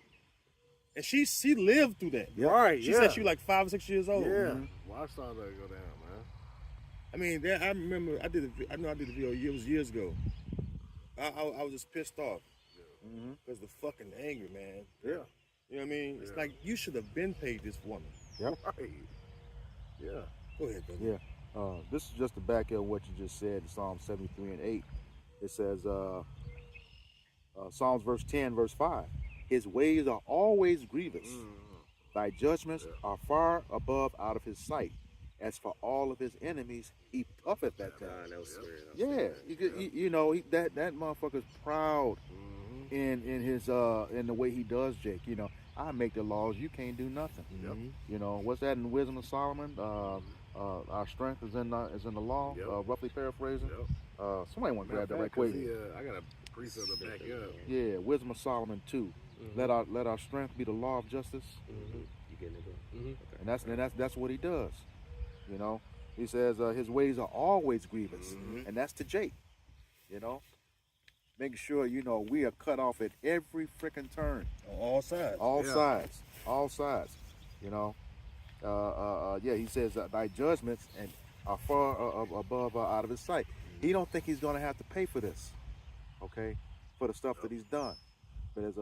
and she lived through that. Yep. Right, She yeah. said she was like 5 or 6 years old. Yeah. Well, I saw that go down, man. I mean, I remember I did a video. It was years ago. I was just pissed off because the fucking anger, man. Yeah. You know what I mean? It's like you should have been paid this woman. Yep. Right. Yeah. Go ahead, brother. Yeah. This is just to back up what you just said in Psalm 73 and 8. It says, Psalms verse 10, verse 5. His ways are always grievous. Thy judgments are far above out of his sight. As for all of his enemies, he puffeth at them. That was scary. Yeah, you know that motherfucker's proud in his in the way he does, Jake. You know, I make the laws, you can't do nothing. You know, what's that in Wisdom of Solomon? Our strength is in the law. Yep. Roughly paraphrasing. Yep. Somebody want to grab that right 'cause quick. I got a precept to back up. Yeah, Wisdom of Solomon 2. Let our strength be the law of justice, You getting it, bro? and that's what he does. You know, he says his ways are always grievous, and that's to Jake. You know, making sure we are cut off at every freaking turn, On all sides. all sides. You know, yeah. He says thy judgments are far above out of his sight. He don't think he's gonna have to pay for this, okay, for the stuff that he's done. But as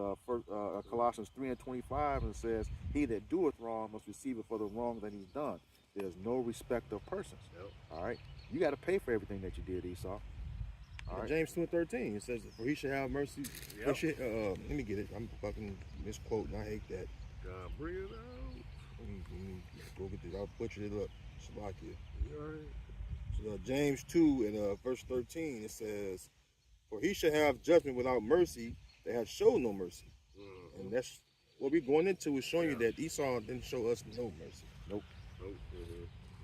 Colossians 3 and 25, and says, "He that doeth wrong must receive it for the wrong that he's done. There's no respect of persons." All right, you got to pay for everything that you did, Esau. All right. James 2 and 13, it says, "For he should have mercy." Let me get it. I'm fucking misquoting. I hate that. God, bring it out. Let me go get this. I butchered it up. Slovakia. You all right? So James 2 and verse 13, it says, "For he should have judgment without mercy that has showed no mercy." And that's what we're going into, is showing you that Esau didn't show us no mercy. Nope.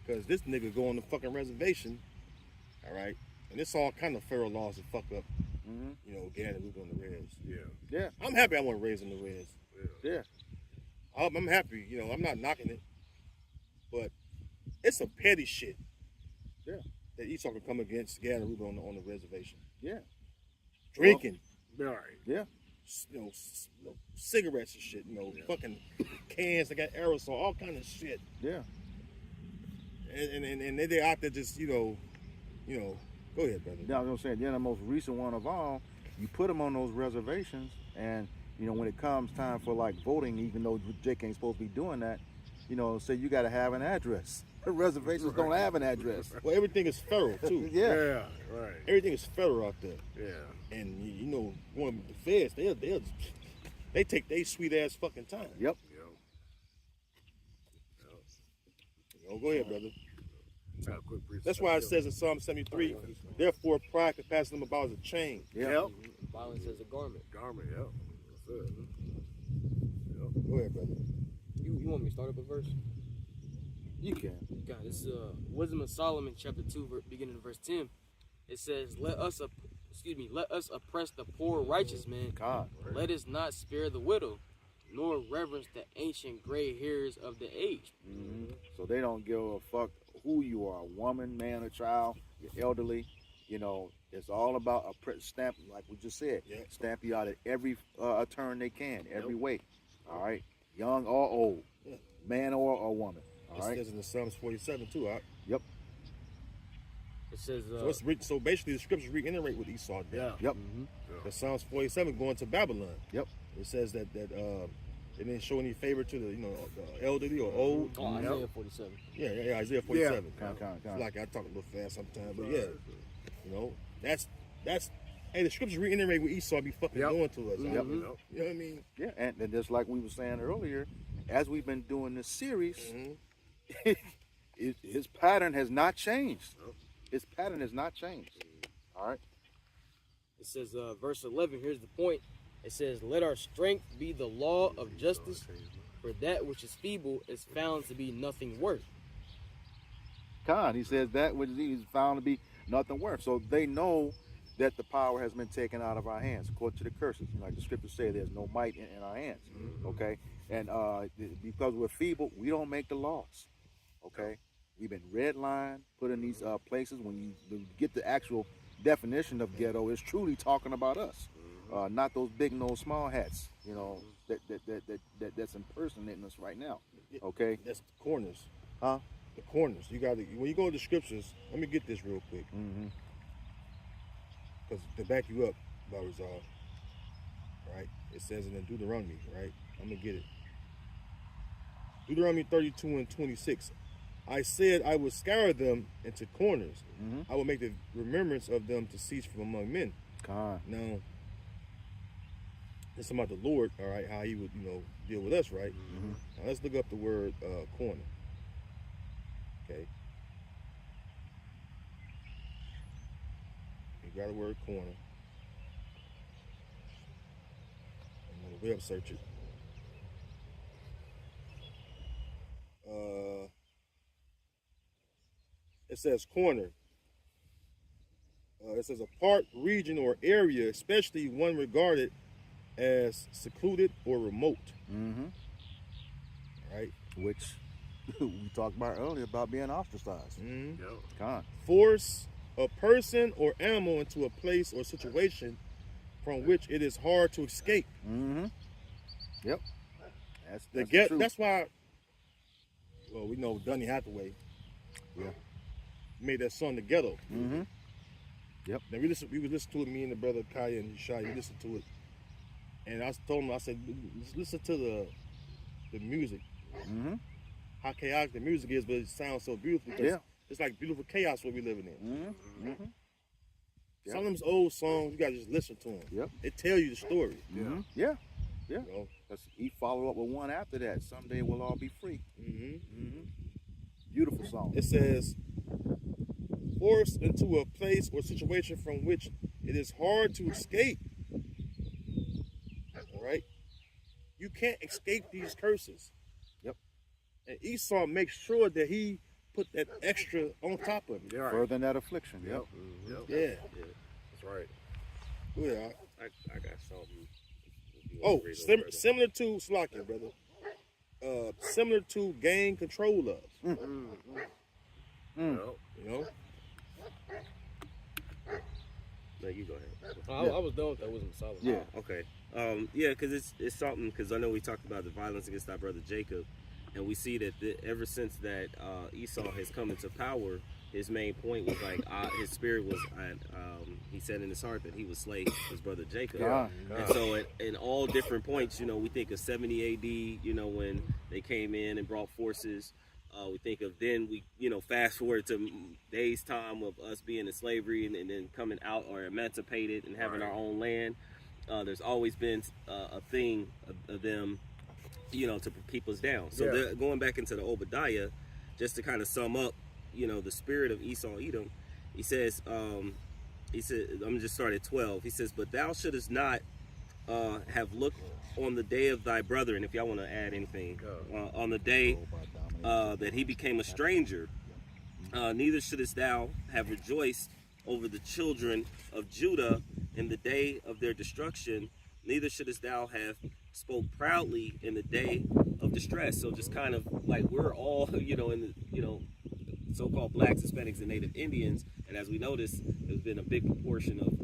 Because this nigga go on the fucking reservation, all right? And it's all kind of federal laws that fuck up, Gad and Ruben on the res. Yeah. I'm happy I want to raise in the res. Yeah. I'm happy, I'm not knocking it. But it's some petty shit. Yeah. That Esau can come against Gad and Ruben on the reservation. Yeah. Drinking. All right. Yeah. cigarettes and shit. Fucking cans that got aerosol, all kind of shit. Yeah. And they're out there just go ahead, brother. Yeah, I was gonna say, then the most recent one of all, you put them on those reservations, and when it comes time for like voting, even though Jake ain't supposed to be doing that, say you got to have an address. Reservations don't have an address. Well, everything is federal too. Yeah, right. Everything is federal out there. Yeah. And one of the feds, they take their sweet ass fucking time. Yep. Go ahead, brother. Quick That's why it says in Psalm 73, therefore pride can pass them about as a chain. Yep. Violence as a garment. Garment, yep. That's it. Go ahead, brother. You want me to start up a verse? You can. God, this is Wisdom of Solomon, chapter 2, beginning in verse 10. It says, let us oppress the poor righteous man. God. Let us not spare the widow, nor reverence the ancient gray hairs of the aged. Mm-hmm. So they don't give a fuck who you are, woman, man, or child, you're elderly. It's all about a stamp, like we just said. Yep. Stamp you out at every turn they can, every way. All right, young or old, man or woman. All right. It says in the Psalms 47 too. Yep. It says, so basically the scriptures reiterate what Esau did. Yeah. Yep. The Psalms 47 going to Babylon. Yep. It says that they didn't show any favor to the elderly or old. oh, Isaiah 47. Yeah, Isaiah 47. Kind. Like I talk a little fast sometimes, but that's hey, the scriptures reiterate what Esau be fucking doing to us. Yep. You know what I mean? Yeah, and just like we were saying earlier, as we've been doing this series, his pattern has not changed. His pattern has not changed. All right. It says, verse 11, here's the point. It says, let our strength be the law of justice, for that which is feeble is found to be nothing worth. He says that which is found to be nothing worth. So they know that the power has been taken out of our hands, according to the curses. Like the scriptures say, there's no might in our hands. Okay, and because we're feeble, we don't make the laws. Okay, we've been redlined, put in these places. When you get the actual definition of ghetto, it's truly talking about us, not those big nose small hats. That's impersonating us right now. Okay, That's the corners. huh? The corners. You got to when you go to the scriptures. Let me get this real quick, because to back you up, Barzal, right? It says in the Deuteronomy, right? I'm gonna get it. Deuteronomy 32 and 26. I said I would scour them into corners. I will make the remembrance of them to cease from among men. Now, it's about the Lord, all right, how he would, deal with us, right? Now let's look up the word corner. Okay. You got the word corner. I'm gonna web search it. It says corner. It says a part, region, or area, especially one regarded as secluded or remote. Right? Which we talked about earlier about being ostracized. Force a person or animal into a place or situation from which it is hard to escape. Yep. That's the truth. That's why. Well, we know Donny Hathaway. Made that song, The Ghetto. Yep. Then we would listen to it. Me and the brother Kaya and Shai, we listened to it, and I told him, I said, listen to the music. How chaotic the music is, but it sounds so beautiful. Because it's like beautiful chaos what we living in. Some of them old songs, you gotta just listen to them. Yep. It tell you the story. Yeah. You know? He follow up with one after that. Someday we'll all be free. Beautiful song. It says, forced into a place or situation from which it is hard to escape. All right? You can't escape these curses. Yep. And Esau makes sure that he put that extra on top of it. Further than that affliction. Yep. Yeah. That's right. Yeah. I got something. Oh, similar to Slakia, brother. Similar to gang control laws. You know? No, you go ahead. I was done with that Wisdom of Solomon. Yeah. Okay. Yeah, because it's something. Because I know we talked about the violence against our brother Jacob, and we see that ever since that Esau has come into power, his main point was like his spirit was. He said in his heart that he would slay his brother Jacob. And so in all different points, we think of 70 AD, when they came in and brought forces. We think of then fast forward to days time of us being in slavery and then coming out or emancipated and having our own land. There's always been a thing of them, to keep us down. So going back into the Obadiah, just to kind of sum up, the spirit of Esau Edom, he said, I'm gonna just start at 12. He says, but thou shouldest not have looked on the day of thy brother, and if y'all want to add anything, on the day that he became a stranger, neither shouldest thou have rejoiced over the children of Judah in the day of their destruction, neither shouldest thou have spoke proudly in the day of distress. So just kind of like we're all, in the, so-called blacks, Hispanics, and Native Indians, and as we noticed, there's been a big proportion of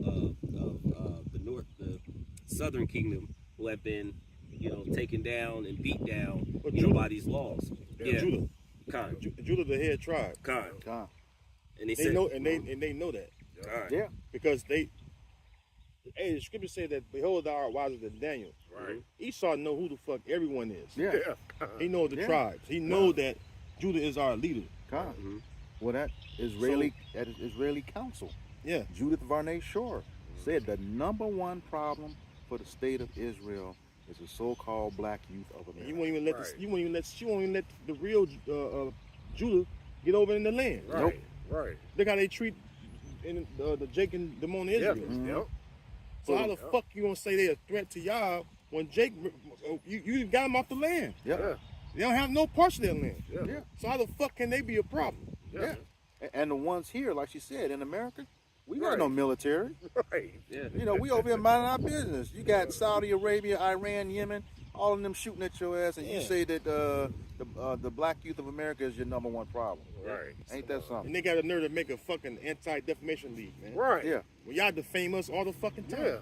the Southern Kingdom who have been, taken down and beat down, by these laws. Judah. Khan. Judah, the head tribe. Khan. And They know, and they know that. Yeah. Because the scripture said that behold, thou art wiser than Daniel. Right. Esau know who the fuck everyone is. Yeah. He knows the tribes. He knows that Judah is our leader. Well, that Israeli council, Judith Varney Shore, said the number one problem for the state of Israel is the so-called black youth of America. You won't even let she won't even let the real Judah get over in the land. Right. Right. Look how they treat in the Jake and the Mona Israel. So how the fuck you gonna say they're a threat to y'all when Jake you got them off the land? They don't have no parts of their land. So how the fuck can they be a problem? And the ones here, like she said, in America, we got no military. Right. We over here minding our business. You got Saudi Arabia, Iran, Yemen, all of them shooting at your ass, and you say that the black youth of America is your number one problem. Right. Ain't that something? And they got a nerve to make a fucking anti-defamation league, man. Right. Yeah. Well, y'all defame us all the fucking time.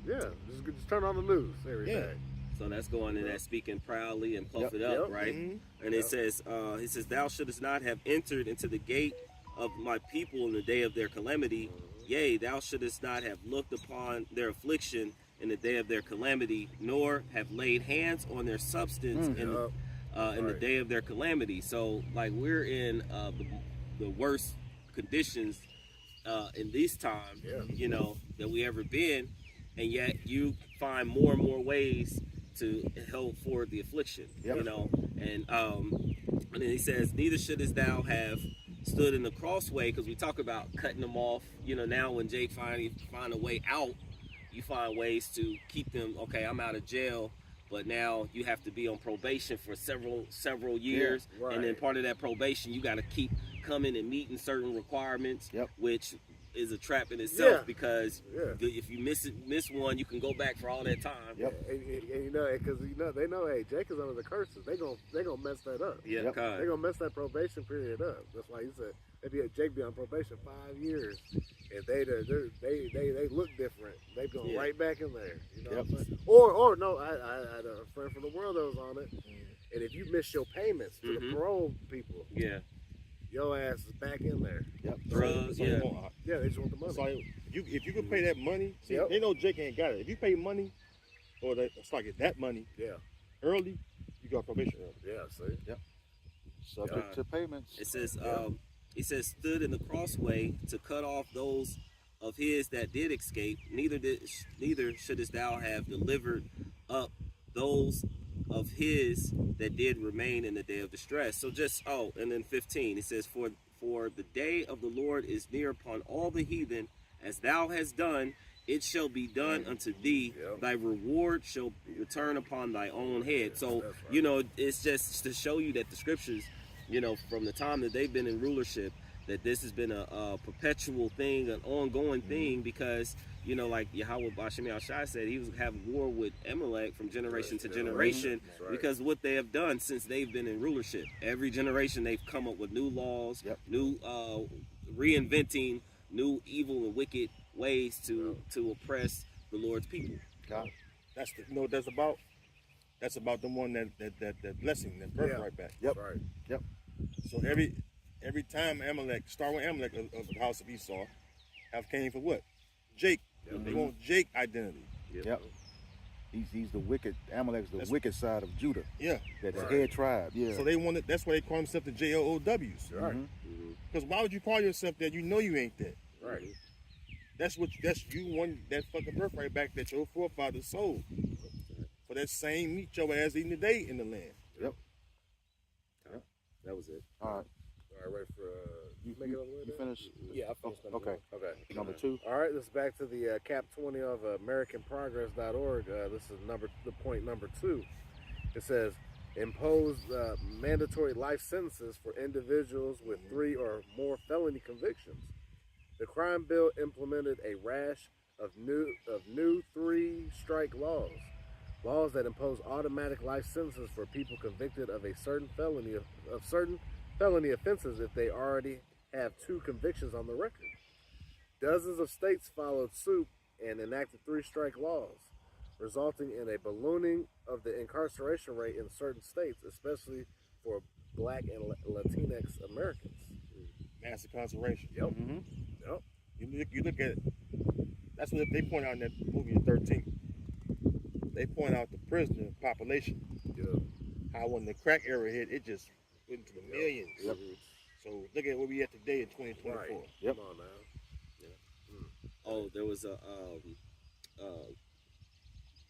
Yeah. Just turn on the news every day. So that's going in that speaking proudly and puff it up, right? And it says, he says, thou shouldest not have entered into the gate of my people in the day of their calamity. Yea, thou shouldest not have looked upon their affliction in the day of their calamity, nor have laid hands on their substance in the day of their calamity. So, like, we're in the worst conditions in this time, that we ever been, and yet you find more and more ways to help for the affliction, and then he says, neither shouldest thou have stood in the crossway, because we talk about cutting them off. Now when Jake finally find a way out, you find ways to keep them. Okay, I'm out of jail, but now you have to be on probation for several years, and then part of that probation, you got to keep coming and meeting certain requirements, which is a trap in itself, because if you miss one, you can go back for all that time. And because they know, hey, Jake is under the curses. They gonna mess that up. They gonna mess that probation period up. That's why he said Jake be on probation 5 years, and they look different. They go right back in there. What I'm saying? Or no, I had a friend from the world that was on it, and if you miss your payments to the parole people, your ass is back in there. Drugs, they just want the money. So if you can pay that money, see, they know Jake ain't got it. If you pay money, or that money, early, you got probation early. Subject to payments. It says, he says, stood in the crossway to cut off those of his that did escape. Neither shouldest thou have delivered up those of his that did remain in the day of distress. So and then 15, it says, for the day of the Lord is near upon all the heathen, as thou hast done, it shall be done unto thee. Thy reward shall return upon thy own head. So, it's just to show you that the scriptures, from the time that they've been in rulership, that this has been a perpetual thing, an ongoing thing, because, like Yahweh Bashim Al-Shai said, he was having war with Amalek from generation to generation, because what they have done since they've been in rulership. Every generation they've come up with new laws, new reinventing new evil and wicked ways to oppress the Lord's people. That's the, you know what that's about. That's about the one that blessing, that birthright back. Yep. Right. Yep. So every time Amalek, start with Amalek of the house of Esau, have came for what? Jake. They want Jake identity. Yep. He's the wicked. Amalek's the That's- wicked side of Judah. Yeah. That the head tribe. Yeah. So they wanted. That's why they call themselves the JOOWs. Right. Because why would you call yourself that? You know you ain't that. Right. That's you won that fucking birthright back that your forefathers sold for that same meat your ass eating today in the land. Yep. That was it. All right. All right, ready for You finished? Yeah, I finished number Okay. one. Okay. Number 2. All right, this is back to the Cap 20 of AmericanProgress.org. This is point number 2. It says, impose mandatory life sentences for individuals with 3 or more felony convictions. The crime bill implemented a rash of new 3-strike laws that impose automatic life sentences for people convicted of a certain felony offenses if they already have 2 convictions on the record. Dozens of states followed suit and enacted 3-strike laws, resulting in a ballooning of the incarceration rate in certain states, especially for Black and Latinx Americans. Mass incarceration. Yep. Mm-hmm. Yep. You look at it. That's what they point out in that movie, The 13th. They point out the prisoner population. Yeah. How when the crack era hit, it just went into the millions. Yep. So look at where we at today in 2024. Right. Yep. Come on now. Oh, there was a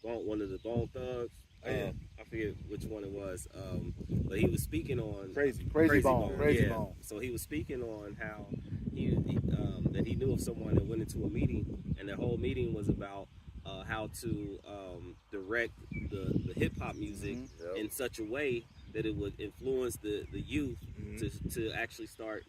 one of the Bone Thugs. Oh, yeah. I forget which one it was. But he was speaking on Crazy Crazy Bone. yeah. So he was speaking on how that he knew of someone that went into a meeting, and the whole meeting was about how to direct the hip hop music Yep. in such a way that it would influence the youth to actually start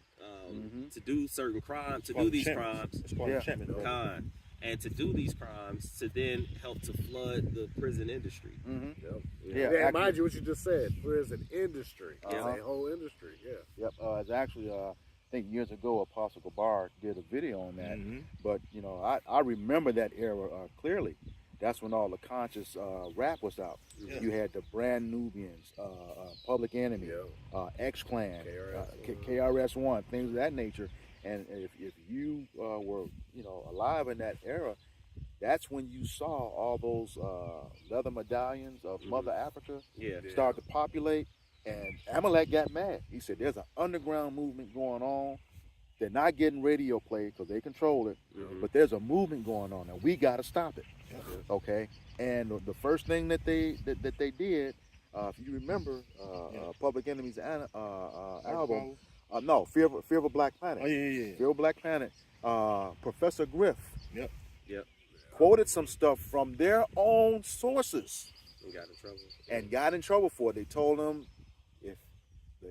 to do certain crimes, to do these crimes. It's called Yeah. enchantment. Bro. Con, and to do these crimes to then help to flood the prison industry. Mm-hmm. Yep. Yeah. Yeah, actually- mind you, what you just said, prison industry. It's Uh-huh. a whole industry. Yeah. Yep. It's actually, I think years ago, Apostle Gabar did a video on that. Mhm. But, you know, I remember that era clearly. That's when all the conscious rap was out. Yeah. You had the Brand Nubians, Public Enemy, Yeah. X-Clan, KRS-One. KRS-One, things of that nature. And if you were, you know, alive in that era, that's when you saw all those leather medallions of Mother Africa Yeah. start to populate. And Amalek got mad. He said, there's an underground movement going on. They're not getting radio play because they control it, but there's a movement going on, and we got to stop it. Okay, and the first thing that they did, if you remember, Public Enemy's album, no, Fear of a Black Planet. Oh yeah. Fear of a Black Planet. Professor Griff Yep. quoted some stuff from their own sources We got in trouble. and got in trouble for it. They told him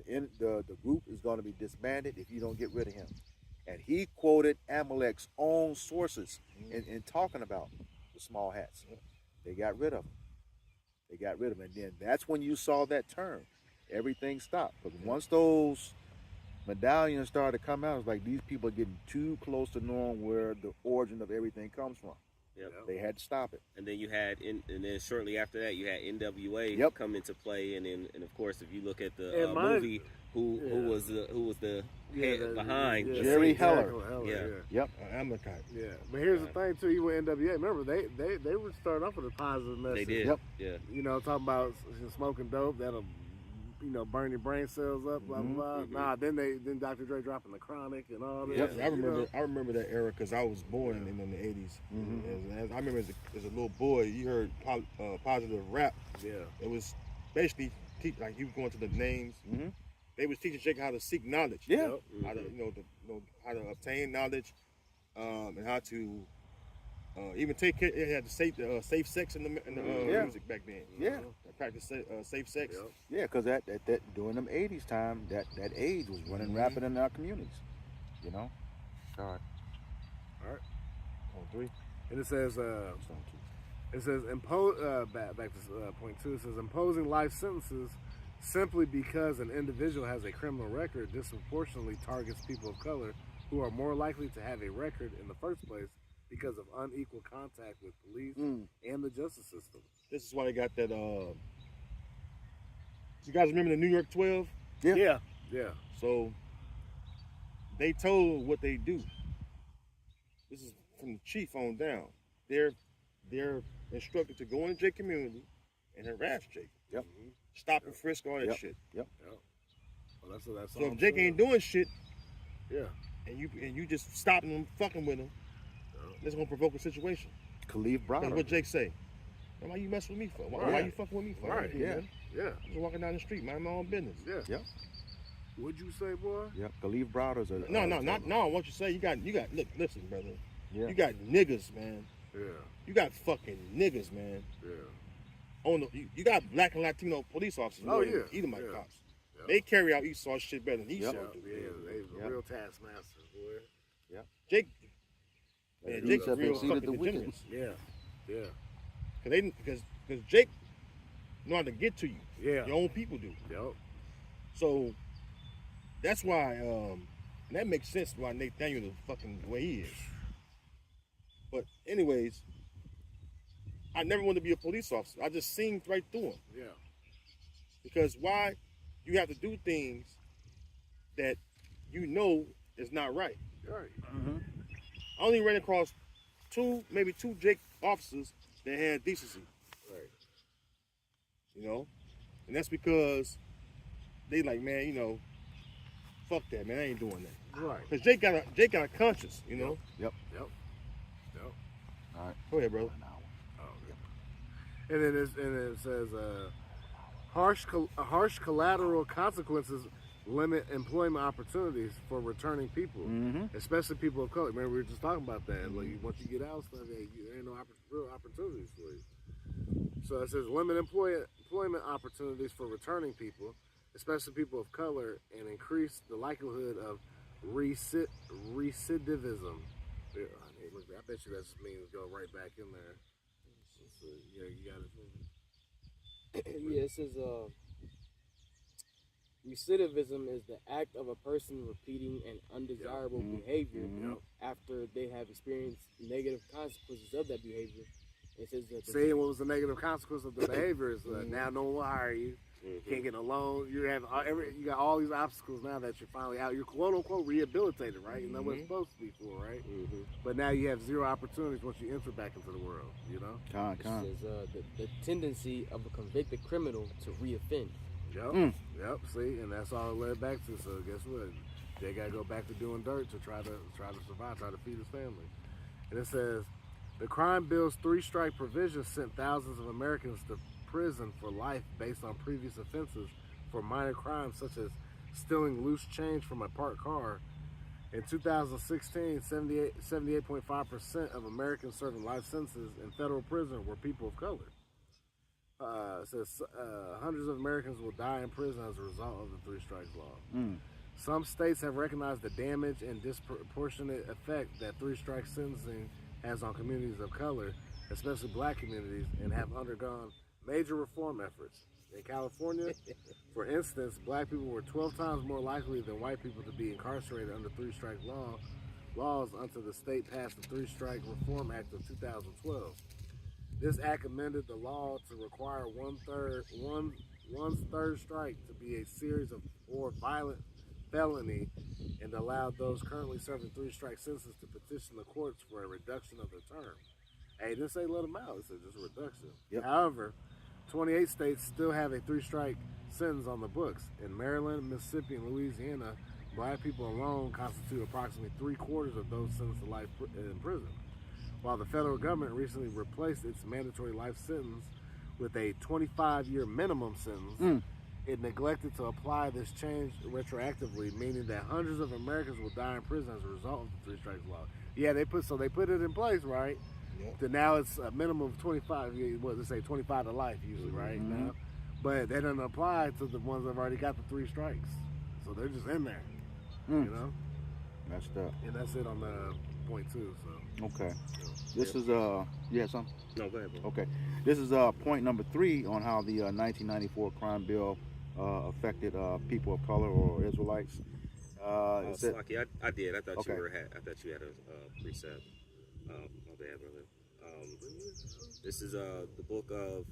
if the group is going to be disbanded if you don't get rid of him. And he quoted Amalek's own sources in talking about the small hats. They got rid of them. And then that's when you saw that turn. Everything stopped. Because once those medallions started to come out, it's like these people are getting too close to knowing where the origin of everything comes from. Yep. They had to stop it. And then you had, and then shortly after that, you had NWA Yep. come into play, and of course, if you look at the And mine- movie, who was the head that- behind yeah, the Jerry scene. Heller. Yeah. Yep. Amalekite. Yeah, but here's the thing too. Even with NWA, remember they were starting off with a positive message. They did. Yep. Yeah. You know, talking about smoking dope that'll, you know, burn your brain cells up. Blah blah blah. Nah, then Dr. Dre dropping the Chronic and all that. Yep. I remember that era because I was born in the 80s. As I remember as a little boy, you heard positive rap. Yeah. It was basically like you going to the names. Mhm. They was teaching Jake how to seek knowledge. Yeah. How to how to obtain knowledge, and how to even take care. It had to safe sex in the Yeah. music back then. Yeah. Practice safe sex. Yep. Yeah, because that during them 80s time, that age was running rapid in our communities. You know? All right. On 3. And it says back to point 2. It says imposing life sentences simply because an individual has a criminal record disproportionately targets people of color who are more likely to have a record in the first place because of unequal contact with police and the justice system. This is why they got that. You guys remember the New York 12? Yeah. So they told what they do. This is from the chief on down. They're instructed to go in the J community and harass Jake. Yep. Stop and frisk all that Yep. shit. Yep. Well, that's So if Jake ain't doing shit, yeah, and you just stopping him, fucking with him, that's gonna provoke a situation. Khalif That's Browder. what Jake say. Why you messing with me for? Why you fucking with me for? Right. Yeah. yeah, I'm just walking down the street, mind my own business. yeah. Yep. What'd you say, boy? Yep. Khalif Browder's a No. What you say? You got. Look, listen, brother. Yeah. You got niggas, man. Yeah, You got fucking niggas, man. yeah. You got black and Latino police officers. Oh, yeah. Edomite Yeah. cops. Yep. They carry out Esau shit better than Esau Yep. do. Yeah, they Yep. real taskmasters, boy. Jake. They Man, Jake's a have real exceeded fucking the wicked. degenerate. Yeah, yeah, Because Jake know how to get to you. yeah. Your own people do. Yup. So that's why, and that makes sense why Nathaniel is fucking the way he is. But anyways, I never wanted to be a police officer. I just seen right through him. Yeah. Because why? You have to do things that you know is not right. Right. I only ran across maybe two Jake officers that had decency. Right. You know? And that's because they like, man, you know, fuck that, man. I ain't doing that. Right. Because Jake got a conscience, you know? Yep. All right. Go ahead, brother. And it says harsh collateral consequences limit employment opportunities for returning people, especially people of color. Remember, we were just talking about that. Like, once you get out, stuff, there ain't no real opportunities for you. So it says limit employment opportunities for returning people, especially people of color, and increase the likelihood of recidivism. I bet you that just means go right back in there. So, yeah, you got it. Yeah, it says recidivism is the act of a person repeating an undesirable behavior after they have experienced negative consequences of that behavior. It says that Saying what was the negative consequence of the behavior is now no one will hire you. Can't get a loan. You got all these obstacles now that you're finally out. You're quote unquote rehabilitated, right? You know what it's supposed to be for, right? But now you have zero opportunities once you enter back into the world. You know. it says the tendency of a convicted criminal to reoffend. Yep. See, and that's all it led back to. So guess what? They got to go back to doing dirt to try to survive, try to feed his family. And it says the crime bill's 3-strike provision sent thousands of Americans to prison for life based on previous offenses for minor crimes such as stealing loose change from a parked car. In 2016, 78.5% of Americans serving life sentences in federal prison were people of color. It says hundreds of Americans will die in prison as a result of the 3 strikes law. Some states have recognized the damage and disproportionate effect that 3 strike sentencing has on communities of color, especially black communities, and have undergone major reform efforts. In California, for instance, black people were 12 times more likely than white people to be incarcerated under 3 strike laws until the state passed the 3 strike Reform Act of 2012. This act amended the law to require one's third strike to be a series of or violent felony, and allowed those currently serving 3 strike sentences to petition the courts for a reduction of their term. Hey, this ain't let them out. It's just a reduction. However, 28 states still have a 3 strike sentence on the books. In Maryland, Mississippi, and Louisiana, black people alone constitute approximately 3/4 of those sentenced to life in prison. While the federal government recently replaced its mandatory life sentence with a 25-year minimum sentence, it neglected to apply this change retroactively, meaning that hundreds of Americans will die in prison as a result of the 3 strikes law. Yeah, they put it in place, right? To now it's a minimum of 25. What they say, 25 to life usually, right now. But they don't apply to the ones that have already got the 3 strikes, so they're just in there. You know, Messed up. and that's it on the point 2. So Okay. This is you had something? No, go ahead, bro. Okay. This is point number 3 on how the 1994 crime bill affected people of color or Israelites. Slocky, I did. I thought Okay. I thought you had a precept. My bad, brother. This is the book of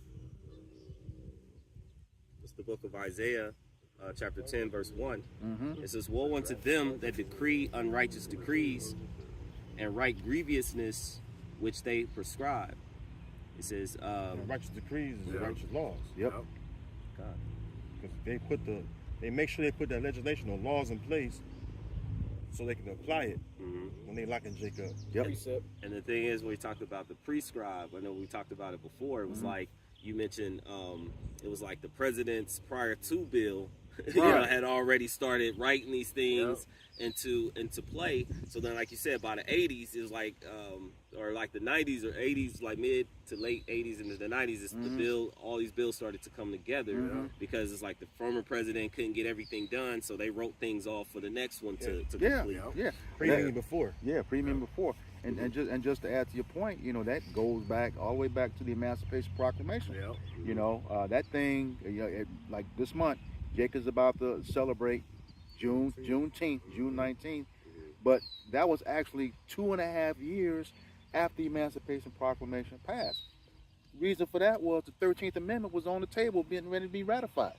the book of Isaiah, chapter 10, verse 1. It says, "Woe unto them that decree unrighteous decrees and write grievousness which they prescribe." It says, righteous decrees is righteous laws. Yep. God. Because they make sure they put that legislation or laws in place so they can apply it when they locking Jake up. Yep. Precept. And the thing is, when we talked about the prescribe, I know we talked about it before. It was like you mentioned, it was like the presidents prior to bill you know, had already started writing these things into play. So then, like you said, by the 80s, it was like, or like the 90s or 80s, like mid to late 80s into the 90s, it's the bill. All these bills started to come together because it's like the former president couldn't get everything done, so they wrote things off for the next one to complete. Yeah. Premium before. Yeah, premium before. And just to add to your point, you know, that goes back all the way back to the Emancipation Proclamation. You know, that thing, you know, like this month, Jake is about to celebrate Juneteenth, June 19th, but that was actually 2.5 years after the Emancipation Proclamation passed. The reason for that was the 13th Amendment was on the table being ready to be ratified.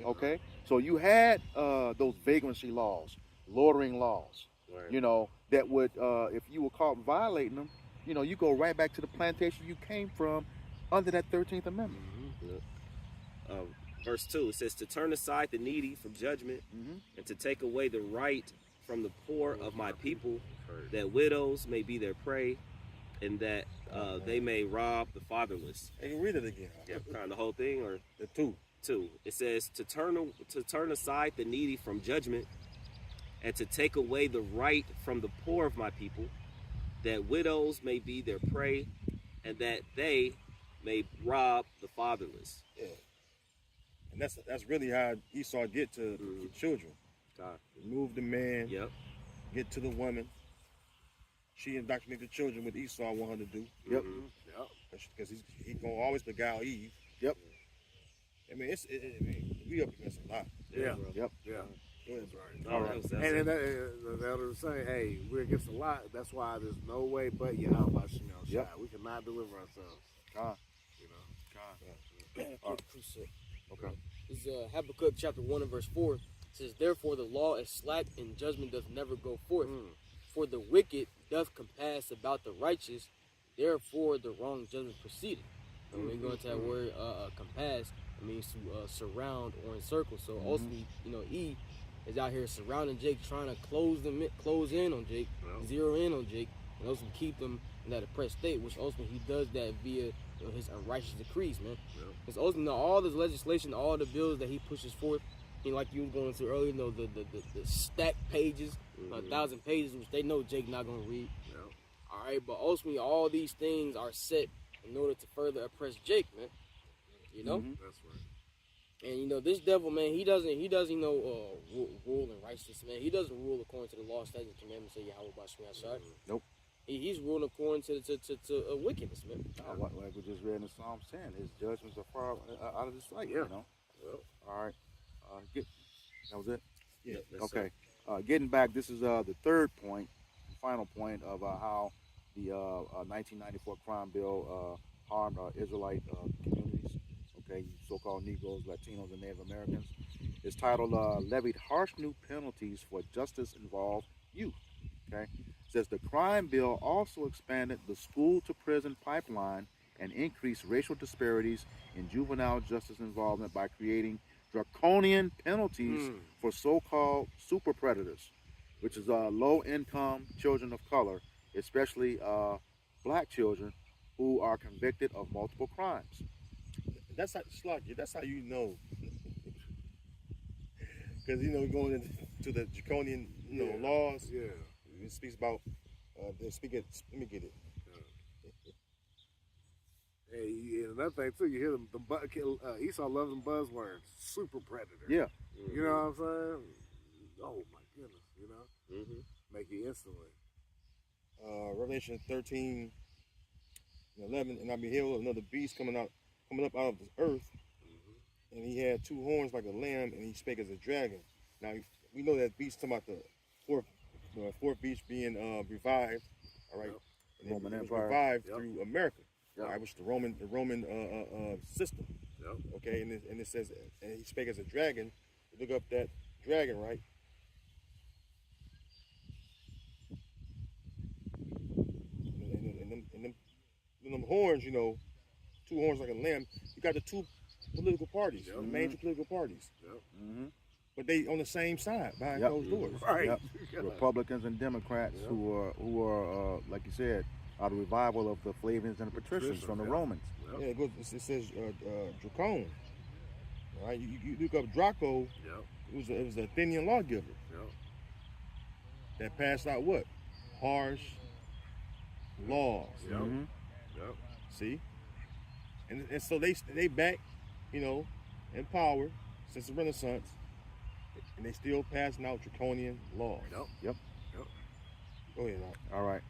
Okay, so you had those vagrancy laws, loitering laws, you know, that would, if you were caught violating them, you know, you go right back to the plantation you came from under that 13th Amendment. Verse 2, it says, "To turn aside the needy from judgment and to take away the right from the poor of my people, that widows may be their prey and that they may rob the fatherless." Hey, read it again. Yeah, kind of the whole thing, or The two. 2. It says, to turn aside the needy from judgment and to take away the right from the poor of my people, that widows may be their prey and that they may rob the fatherless. Yeah. And that's really how Esau get to the children. God. Remove the man, Yep. get to the woman. She indoctrinated the children what Esau want her to do. Yep. Because he's going to always beguile Eve. Yep. I mean, we up against a lot. Yeah. Yep. Yeah. Go ahead. All right. And the elders say, hey, we're against a lot. That's why there's no way but Yahweh Shemel Shai. Yep. We cannot deliver ourselves. God. You know. Precept. Okay. This is Habakkuk chapter 1 and verse 4. It says, "Therefore the law is slack and judgment doth never go forth. For the wicked doth compass about the righteous, therefore the wrong judgment proceeded." And when we go into that word compass, it means to surround or encircle. So ultimately, you know, E is out here surrounding Jake, trying to close in on Jake, zero in on Jake, and also keep them in that oppressed state, which ultimately he does that via his unrighteous decrees, man. Because ultimately, all this legislation, all the bills that he pushes forth, you know, like you were going into earlier, you know, the stacked pages, 1,000 pages, which they know Jake not gonna read. All right, but ultimately, all these things are set in order to further oppress Jake, man. You know. That's right. And you know, this devil, man, he doesn't rule in righteousness, man. He doesn't rule according to the law, statutes, and commandments of Yahweh Bashmi Ashar. Nope. He's ruling according to wickedness, man. Like we just read in Psalms 10, his judgments are far out of his sight, you know? All right. That was it? Yeah. Okay. Getting back, this is the third point, final point of how the 1994 crime bill harmed Israelite communities, okay, so-called Negroes, Latinos, and Native Americans. It's titled "Levied Harsh New Penalties for Justice-Involved Youth." Okay, it says the crime bill also expanded the school-to-prison pipeline and increased racial disparities in juvenile justice involvement by creating draconian penalties for so-called super predators, which is low-income children of color, especially black children who are convicted of multiple crimes. That's how you know. Because, you know, going into the draconian, laws. Yeah. It speaks about, let me get it. Hey, and another thing too, you hear the Esau loves them buzzwords. Super predator. Yeah. You know what I'm saying? Oh my goodness, you know? Make you instantly. Revelation 13:11, and I beheld another beast coming up out of the earth, and he had two horns like a lamb, and he spake as a dragon. Now we know that beast talking about the fourth beast being revived. All right, and Roman it was Empire. revived through America. Yep. All right, which the Roman system. Yep. Okay, and it says, and he spake as a dragon. Look up that dragon, right? And them horns, you know, two horns like a lamb. You got the two political parties, the main two political parties. Yep. Mm-hmm. But they on the same side behind Yep. closed doors. Right. Yep. Republicans and Democrats Yep. who are like you said, are the revival of the Flavians and the Patricians from the Yep. Romans. Yep. Yeah, it says Dracon. All right, you look up Draco. Yep. It was an Athenian lawgiver Yep. that passed out what? Harsh laws. Yep. Mhm. Yep. See, and so they back, you know, in power since the Renaissance, and they still passing out draconian laws. Yep. Yep. Go ahead, Rob. All right.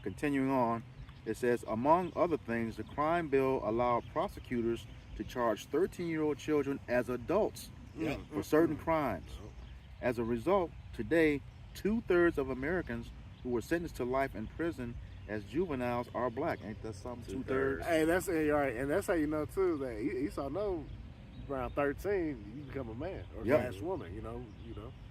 Continuing on, it says, among other things, the crime bill allowed prosecutors to charge 13-year-old children as adults Yep. for certain crimes. As a result, today, 2/3 of Americans who were sentenced to life in prison as juveniles are black. Ain't that something? 2/3. Hey, that's right, and that's how you know too that Esau know around 13 you become a man or Yep. slash woman. You know.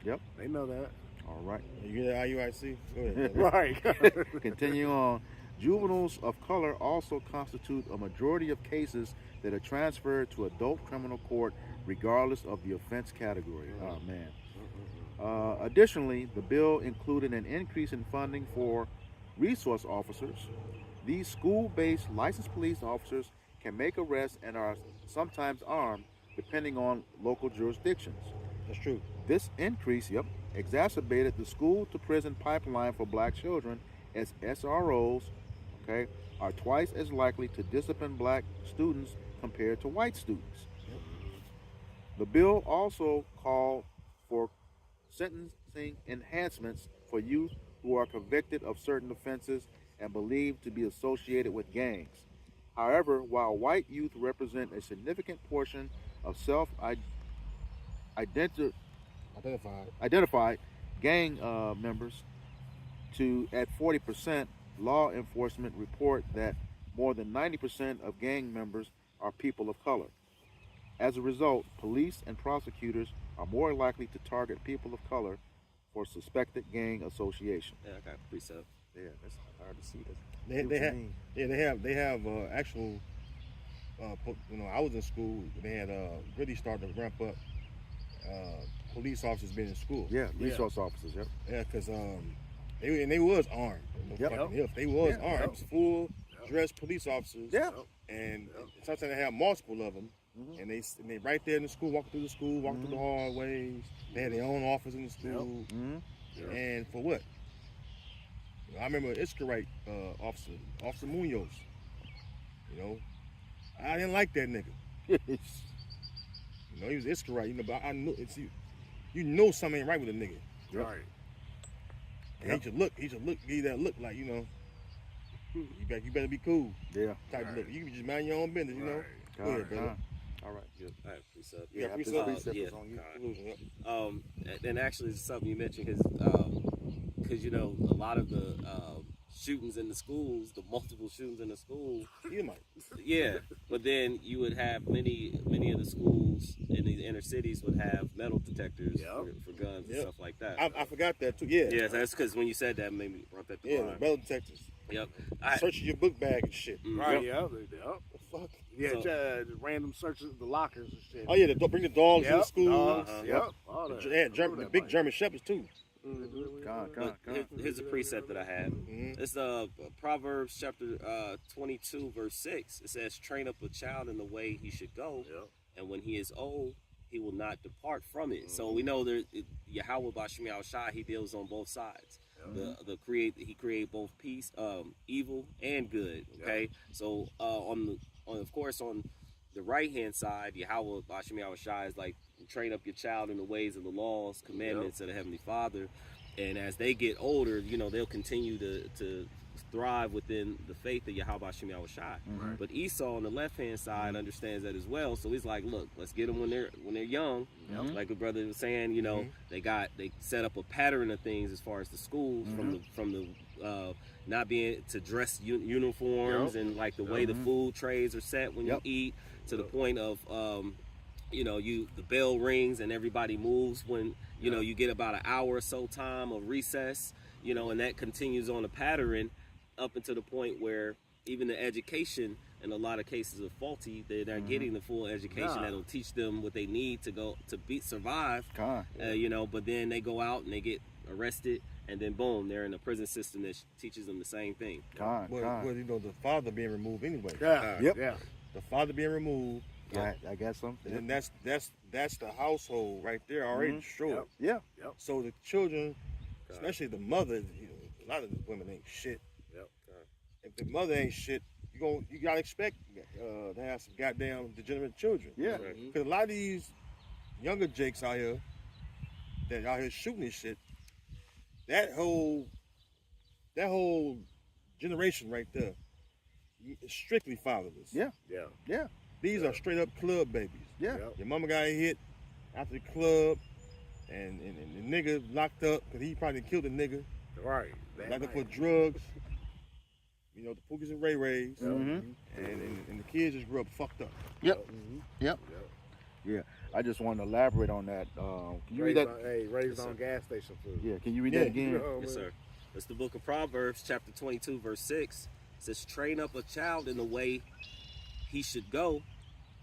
Yep. They know that. All right. You hear that IUIC? Go ahead. brother. Right. Continue on. Juveniles of color also constitute a majority of cases that are transferred to adult criminal court regardless of the offense category. Oh, man. Additionally, the bill included an increase in funding for resource officers. These school-based licensed police officers can make arrests and are sometimes armed depending on local jurisdictions. That's true. This increase, exacerbated the school-to-prison pipeline for black children, as SROs, are twice as likely to discipline black students compared to white students. The bill also called for sentencing enhancements for youth who are convicted of certain offenses and believed to be associated with gangs. However, while white youth represent a significant portion of identified gang members, at 40%, law enforcement report that more than 90% of gang members are people of color. As a result, police and prosecutors are more likely to target people of color for suspected gang association. Yeah, I got a precept. Yeah, that's hard to see. They have actual. You know, I was in school. They had really started to ramp up police officers being in school. Yeah, resource officers. Yep. Yeah, because they was armed. Yep. They was Yeah. armed. Yep. It was full dress police officers. Yeah. And sometimes they have multiple of them. And they right there in the school, walking through the school, walking through the hallways. They had their own office in the school. And for what? I remember an Iscarite Officer Munoz. You know, I didn't like that nigga. You know, he was Iscarite. You know, but I knew you know something ain't right with a nigga. Right. And he should give you that look like, you know, you better be cool. Yeah. Type of look. You can just mind your own business, you know. Go ahead, brother. All right, good. I have precept. Yeah, this precept? precept Yeah. is on you. Conclusion, yep. And actually, it's something you mentioned because you know a lot of the shootings in the schools, the multiple shootings in the schools. You might. Yeah, but then you would have many of the schools in the inner cities would have metal detectors for guns and stuff like that. I forgot that too. Yeah. Yeah, that's because when you said that, made me brought that to Yeah, mind. the metal detectors. Yep. Searching your book bag and shit. Right. Yep. Yep. The fuck? Yeah. So- just random searches of the lockers and shit. Oh yeah, bring the dogs to the Yep. school. Dogs, Uh-huh. Yep. All that. They had the big German shepherds too. But here's a precept that I had. It's Proverbs chapter 22 verse 6. It says, "Train up a child in the way he should go, and when he is old, he will not depart from it." So we know there Yahweh Bashim Yahushua, he deals on both sides. He created both peace, evil and good. Okay, so on the right hand side, Yahweh Bashim Yahushua is like, train up your child in the ways of the laws, commandments of the Heavenly Father, and as they get older, you know, they'll continue to thrive within the faith of Yahweh Bashim Yahushua. But Esau on the left hand side understands that as well, so he's like, look, let's get them when they're young. Like the brother was saying, you know, they set up a pattern of things as far as the schools from the not being to dress uniforms and like the way the food trays are set when you eat. to the point of the bell rings and everybody moves when you get about an hour or so time of recess, and that continues on a pattern up until the point where even the education in a lot of cases are faulty. They're not getting the full education that'll teach them what they need to survive. But then they go out and they get arrested, and then boom, they're in a prison system that teaches them the same thing. Well, the father being removed anyway. Yeah. The father being removed. Yeah, I guess so. And that's the household right there already destroyed. Yeah. So the children, especially the mother, a lot of the women ain't shit. If the mother ain't shit, you gotta expect to have some goddamn degenerate children. Yeah. Because a lot of these younger jakes out here that out here shooting this shit, that whole generation right there is strictly fatherless. Yeah. These are straight up club babies. Yeah. Your mama got hit after the club, and the nigga locked up because he probably killed the nigga. Right. Locked up for drugs. The Pookies and Ray Rays. And the kids just grew up fucked up. Yep. Yeah. I just want to elaborate on that. Can you read that? Raised on gas station food. Yeah. Can you read that again? Yes, sir. It's the book of Proverbs, chapter 22, verse 6. It says, train up a child in the way he should go,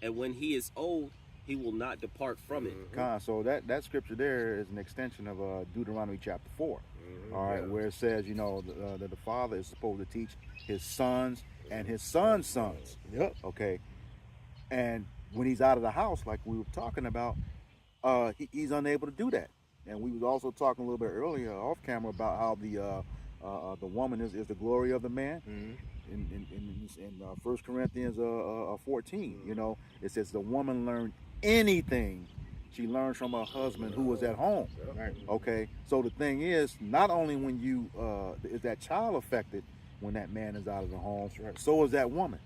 and when he is old, he will not depart from it. So that scripture there is an extension of Deuteronomy chapter 4. All right, where it says, that the father is supposed to teach his sons and his sons' sons. Yep. Okay. And when he's out of the house, like we were talking about, he's unable to do that. And we was also talking a little bit earlier off camera about how the woman is the glory of the man. In 1 Corinthians 14, it says the woman learned anything she learns from her husband who was at home. Right. Okay, so the thing is, not only when you is that child affected when that man is out of the home, so is that woman.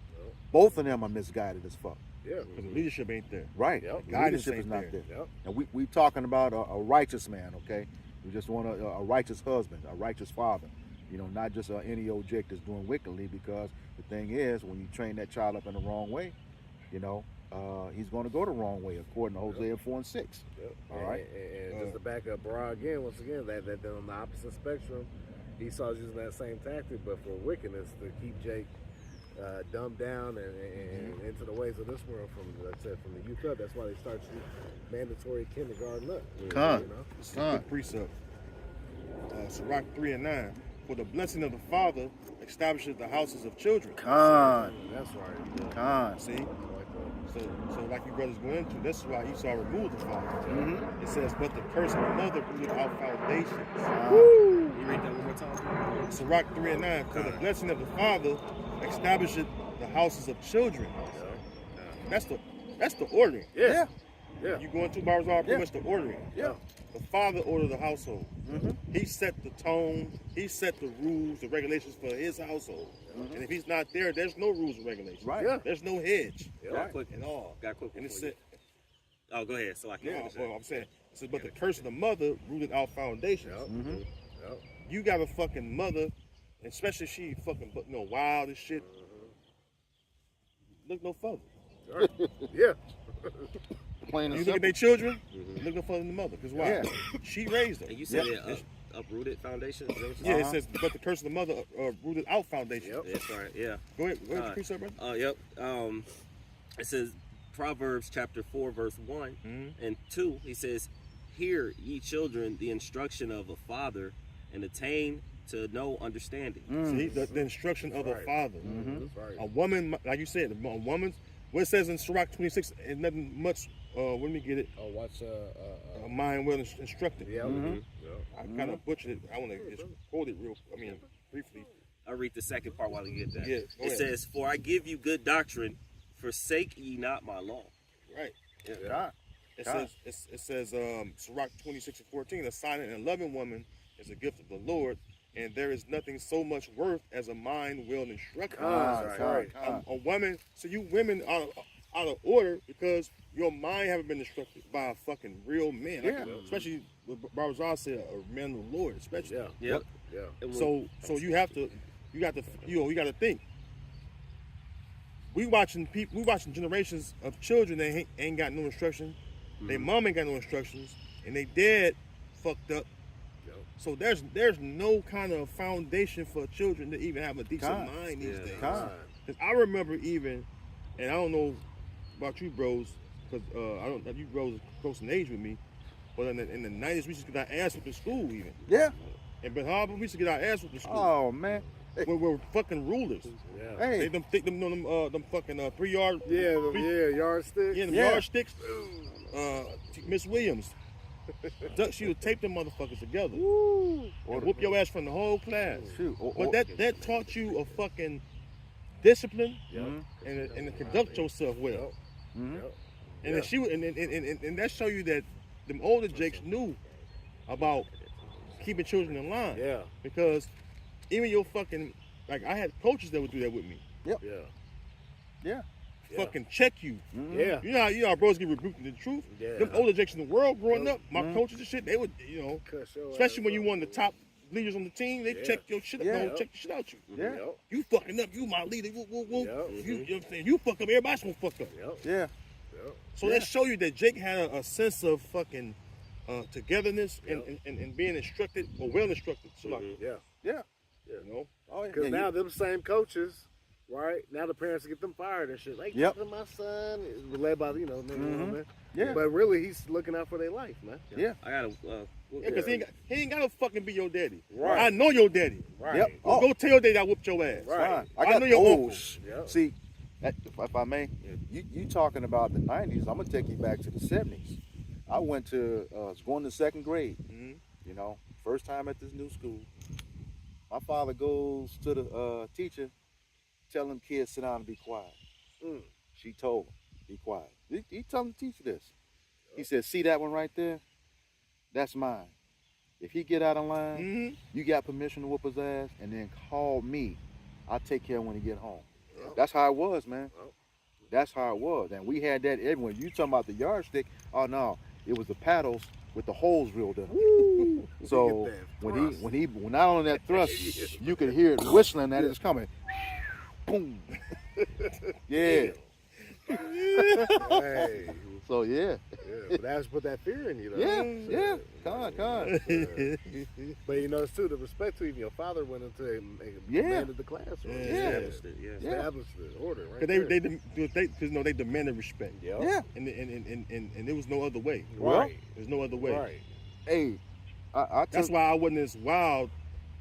Both of them are misguided as fuck. Yeah. Because the leadership ain't there. Right. Yep. The Guidance leadership is ain't not there. there. And we talking about a righteous man, okay? We just want a righteous husband, a righteous father. Not just any old Jake that's doing wickedly, because the thing is, when you train that child up in the wrong way, he's going to go the wrong way, according to Hosea 4 and 6. All right. And just to back up Bra again, once again, that on the opposite spectrum, Esau's using that same tactic, but for wickedness, to keep Jake dumbed down and into the ways of this world from, like I said, from the youth up. That's why they start mandatory kindergarten up. This is a good precept. Sirach 3 and 9. For the blessing of the father establishes the houses of children. That's right. See? So like you brothers go into, this is why Esau removed the father. It says, but the curse of the mother rooted out foundations. You read that one more time? Sirach 3 and 9. For the blessing of the father establishes the houses of children. That's the ordering. Yeah. You go into Barzal, pretty much the ordering. The father ordered the household. He set the tone. He set the rules, the regulations for his household. And if he's not there, there's no rules and regulations. Right. There's no hedge Got at all. a quick And one it's for you. Oh, go ahead. So I can I'm saying. It says, but the curse of the mother rooted out foundations. You got a fucking mother, especially if she fucking wild as shit. Look no further. Plain and You look simple. at their children, look no further than the mother. Because why? She raised them. And you said uprooted foundation? Is that what you Yeah, said? it says, but the curse of the mother rooted out foundation. That's right, yeah. Go ahead, precept, brother. Yep. It says Proverbs chapter 4, verse 1 and 2. He says, hear, ye children, the instruction of a father, and attain to know understanding. See, the instruction of a father. That's right. A woman, like you said, a woman, what it says in Sirach 26, is nothing much, let me get it, Oh, watch a mind well instructed. I kind of butchered it. I want to just quote it briefly. I'll read the second part while you get that. Yeah, go it ahead. says, for I give you good doctrine, forsake ye not my law. Right. God. It says Sirach 26 and 14, a silent and loving woman is a gift of the Lord, and there is nothing so much worth as a mind well instructed. A woman, so you women are out of order because your mind haven't been instructed by a fucking real man. Especially what Barzal said, a man of the Lord, especially. Yep. So you got to think. we watching generations of children that ain't got no instruction. Their mom ain't got no instructions, and they dad fucked up. So there's no kind of foundation for children to even have a decent mind these days. Because I remember even, and I don't know about you bros, because I don't know you bros are close in age with me, but in the 90s we used to get our ass whipped in school even. Yeah. In Ben Harbor we used to get our ass whipped in school. Oh man. Hey. We're fucking rulers. Yeah. Hey. Them fucking 3 yard. Yardsticks. Yeah, them yardsticks. Miss Williams. She would tape them motherfuckers together. Woo. And whoop your ass from the whole class. Shoot. But that taught you a fucking discipline and to conduct yourself well. And that show you that them older jakes knew about keeping children in line. Yeah. Because even your fucking, like I had coaches that would do that with me. Yep. Yeah. Yeah. Fucking check you. Yeah. You know how bros get rebuked in the truth? Yeah. Them older jakes in the world growing up, my coaches and shit, they would, especially when you won one of the top leaders on the team, they check your shit up, check the shit out you. Yeah. You fucking up, you my leader. Woo, woo, woo. You know what I'm saying? You fuck up, everybody's gonna fuck up. Yeah. So that show you that Jake had a sense of fucking togetherness and being instructed or well instructed. So like, Yeah. you know. Oh, yeah. Because now them same coaches, right? Now the parents get them fired and shit. Like, Yep. my son is led by man. Yeah. But really, he's looking out for their life, man. Yeah. I gotta. Because he ain't gotta fucking be your daddy. Right. I know your daddy. Right. Yep. Go tell your daddy I whooped your ass. Right. I know your uncle. Yep. See, if I may, you talking about the 90s, I'm going to take you back to the 70s. I went to, was going to 2nd grade, you know, first time at this new school. My father goes to the teacher, tell them kids sit down and be quiet. She told him, be quiet. He told the teacher this. He said, see that one right there? That's mine. If he get out of line, you got permission to whoop his ass, and then call me. I'll take care of him when he get home. That's how it was, man. That's how it was. And we had that everywhere. You talking about the yardstick? Oh no, it was the paddles with the holes drilled in them. So when not on that thrust, you could hear it whistling that it's coming. Boom. Yeah. Hey. So yeah. But that's put that fear in you, though. Yeah. Come on. But you notice too, the respect to even your father went into and commanded the classroom. Established the order, right? Because they demanded respect. Yeah. And there was no other way. Right. There's no other way. Right. Hey, That's why I wasn't as wild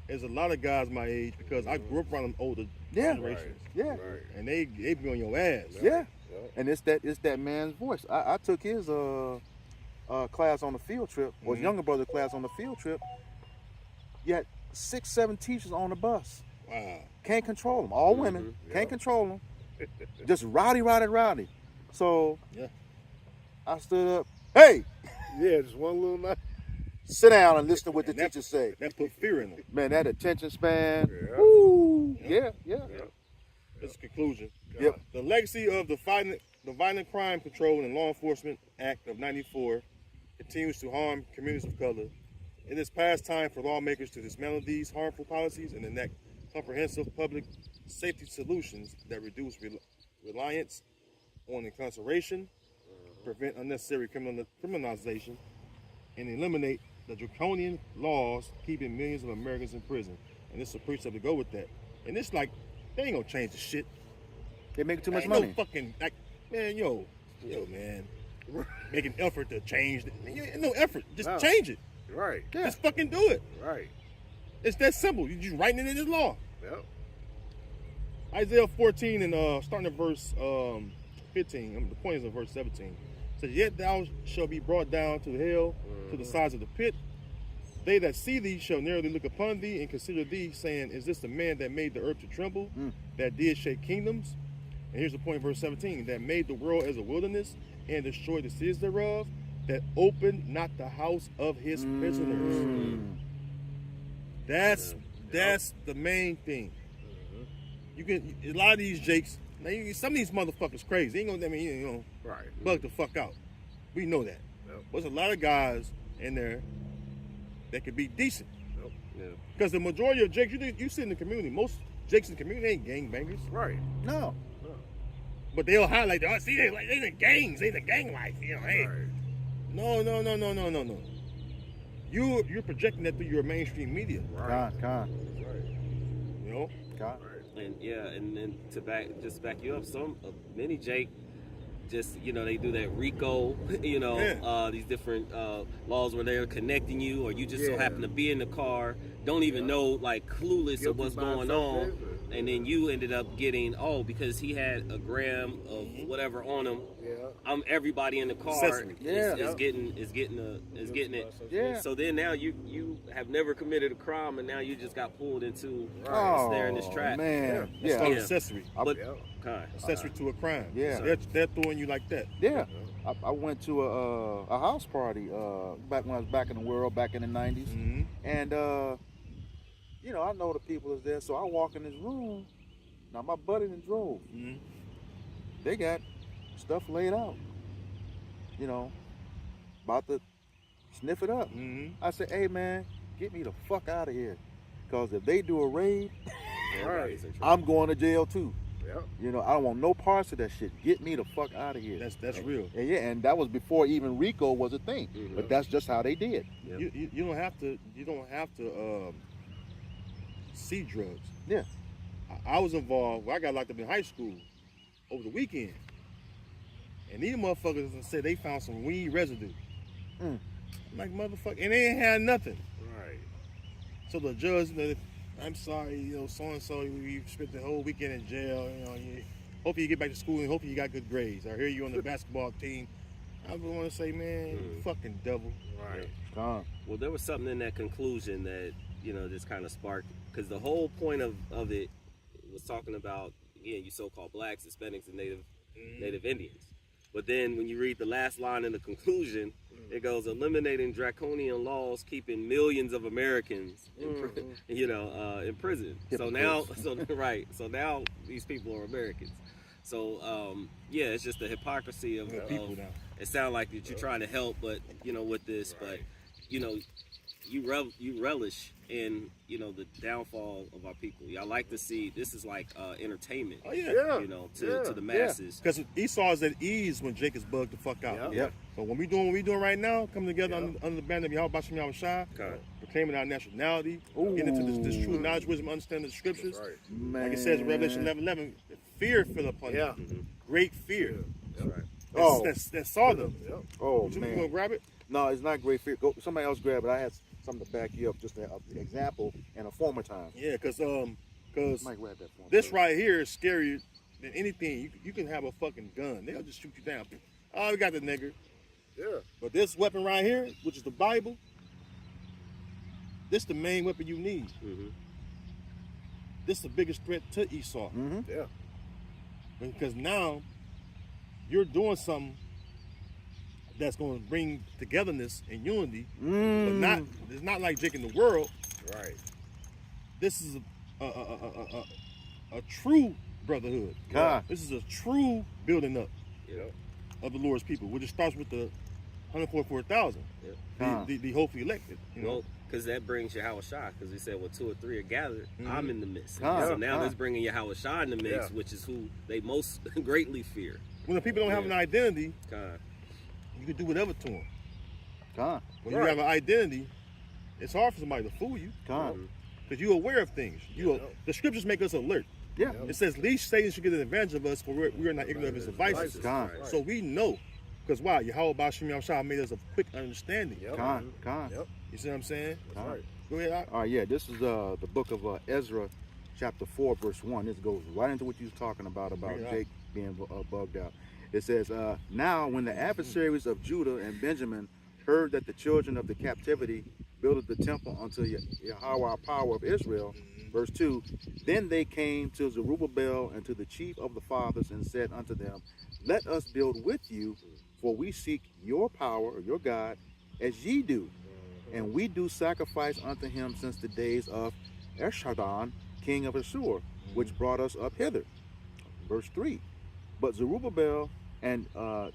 as a lot of guys my age, because I grew up around them older generations. Yeah. Right. And they be on your ass. Yeah. And it's that man's voice. I took his class on the field trip, or his younger brother class on the field trip. You had 6, 7 teachers on the bus. Wow. Can't control them. All women. Can't control them. Just rowdy. So I stood up. Hey, Yeah, just one little night. sit down and listen to what the teachers say. That put fear in them. Man, that attention span. Yeah. Woo. Yeah. That's the conclusion. Yep. The legacy of the Violent Crime Control and Law Enforcement Act of '94 continues to harm communities of color. It is past time for lawmakers to dismantle these harmful policies and enact comprehensive public safety solutions that reduce reliance on incarceration, prevent unnecessary criminalization, and eliminate the draconian laws keeping millions of Americans in prison. And this is a precept to go with that. And it's like, they ain't gonna change the shit. They make too much Ain't money. No fucking, like, man, yo, man, make an effort to change it. No effort, just change it. Right. Yeah. Just fucking do it. Right. It's that simple. You just writing it in this law. Yep. Isaiah 14 and starting at verse 15. The point is in verse 17. It says, yet thou shalt be brought down to hell, to the sides of the pit. They that see thee shall narrowly look upon thee and consider thee, saying, is this the man that made the earth to tremble, that did shake kingdoms? And here's the point, verse 17, that made the world as a wilderness and destroyed the cities thereof, that opened not the house of his prisoners. That's the main thing. You can, a lot of these jakes, some of these motherfuckers crazy. Ain't gonna, Right. bug the fuck out. We know that. Yep. There's a lot of guys in there that could be decent. Yep. Because the majority of jakes, you see in the community, most jakes in the community ain't gangbangers. Right. No. But they'll highlight, oh, see, they the gangs, they the gang life, you know, hey. Right. No. You're projecting that through your mainstream media. Right. Con. You know? Con. And yeah, and then to back you up, many Jake just, you know, they do that RICO, you know, these different laws where they're connecting you, or you just so happen to be in the car, don't even know, like, clueless of what's going on, and then you ended up getting, because he had a gram of whatever on him. Everybody in the car is getting it. Yeah. So then now you have never committed a crime, and now you just got pulled into there in this trap. Man. It's called accessory. Accessory to a crime. Yeah. They're throwing you like that. Yeah. I went to a house party back when I was back in the world, back in the 90s. Mm-hmm. And, you know, I know the people is there, so I walk in this room. Now, my buddy that drove. Mm-hmm. They got stuff laid out. You know, about to sniff it up. Mm-hmm. I said, hey, man, get me the fuck out of here. Because if they do a raid, I'm going to jail, too. Yep. You know, I don't want no parts of that shit. Get me the fuck out of here. That's real. And and that was before even RICO was a thing. Mm-hmm. But that's just how they did. Yep. You don't have to see drugs. Yeah. I was involved. I got locked up in high school over the weekend, and these motherfuckers said they found some weed residue. I'm like, motherfucker, and they ain't had nothing. Right. So the judge, I'm sorry, you know, so and so, you spent the whole weekend in jail. You know, hopefully you get back to school and hopefully you got good grades. I hear you on the basketball team. I want to say, man, you fucking devil. Right. Well, there was something in that conclusion that, you know, just kind of sparked, because the whole point of it was talking about, again, you so-called blacks, Hispanics, and Native Indians. But then when you read the last line in the conclusion, it goes, eliminating draconian laws, keeping millions of Americans in prison. So now these people are Americans. So it's just the hypocrisy of people now. It sounds like that you're trying to help, but with this, but you relish in the downfall of our people. Y'all like to see this is like entertainment. Oh yeah. To the masses. Because Esau is at ease when Jacob's bugged the fuck out. Yep. So when we doing what we doing right now, coming together under the banner of Yahweh Shem Yahweh Shai, proclaiming our nationality, getting into this true knowledge, wisdom, understanding the scriptures. Right. Man. Like it says in Revelation 11:11, fear fell upon them. Great fear. That's right. That saw them. Oh, You man. gonna grab it? No, it's not great fear. Go, somebody else grab it. I had something to back you up, just an example in a former time. Yeah, because Mike, grab that for me. this right here is scarier than anything. You can have a fucking gun. They'll just shoot you down. Oh, we got the nigger. Yeah. But this weapon right here, which is the Bible, this is the main weapon you need. Mm-hmm. This is the biggest threat to Esau. Mm-hmm. Yeah. Because now you're doing something that's going to bring togetherness and unity, but it's not like Jake in the world. Right. This is a true brotherhood. God. This is a true building up Yep. of the Lord's people, which starts with the 144,000, the hopefully elected. Well, because that brings Yahweh Shai, because we said, well, 2 or 3 are gathered, I'm in the midst. God. So now that's bringing Yahweh Shai in the mix, which is who they most greatly fear. When the people don't have an identity, God. you can do whatever to them. God. When you have an identity, it's hard for somebody to fool you God. because you're aware of things. The scriptures make us alert. Yeah. It says, least Satan should get an advantage of us, for we are not ignorant of his devices. God. So we know. Because why? Yahweh Shem Yahweh made us a quick understanding. God. God. Yep. You see what I'm saying? God. Right. Go ahead. All right, yeah, this is the book of Ezra, chapter 4, verse 1. This goes right into what you was talking about Jake being bugged out. It says, now when the adversaries of Judah and Benjamin heard that the children of the captivity builded the temple unto Yahweh power of Israel, verse 2, then they came to Zerubbabel and to the chief of the fathers and said unto them, let us build with you, for we seek your power, or your God, as ye do. And we do sacrifice unto him since the days of Esarhaddon, king of Assur, which brought us up hither. Verse 3, but Zerubbabel and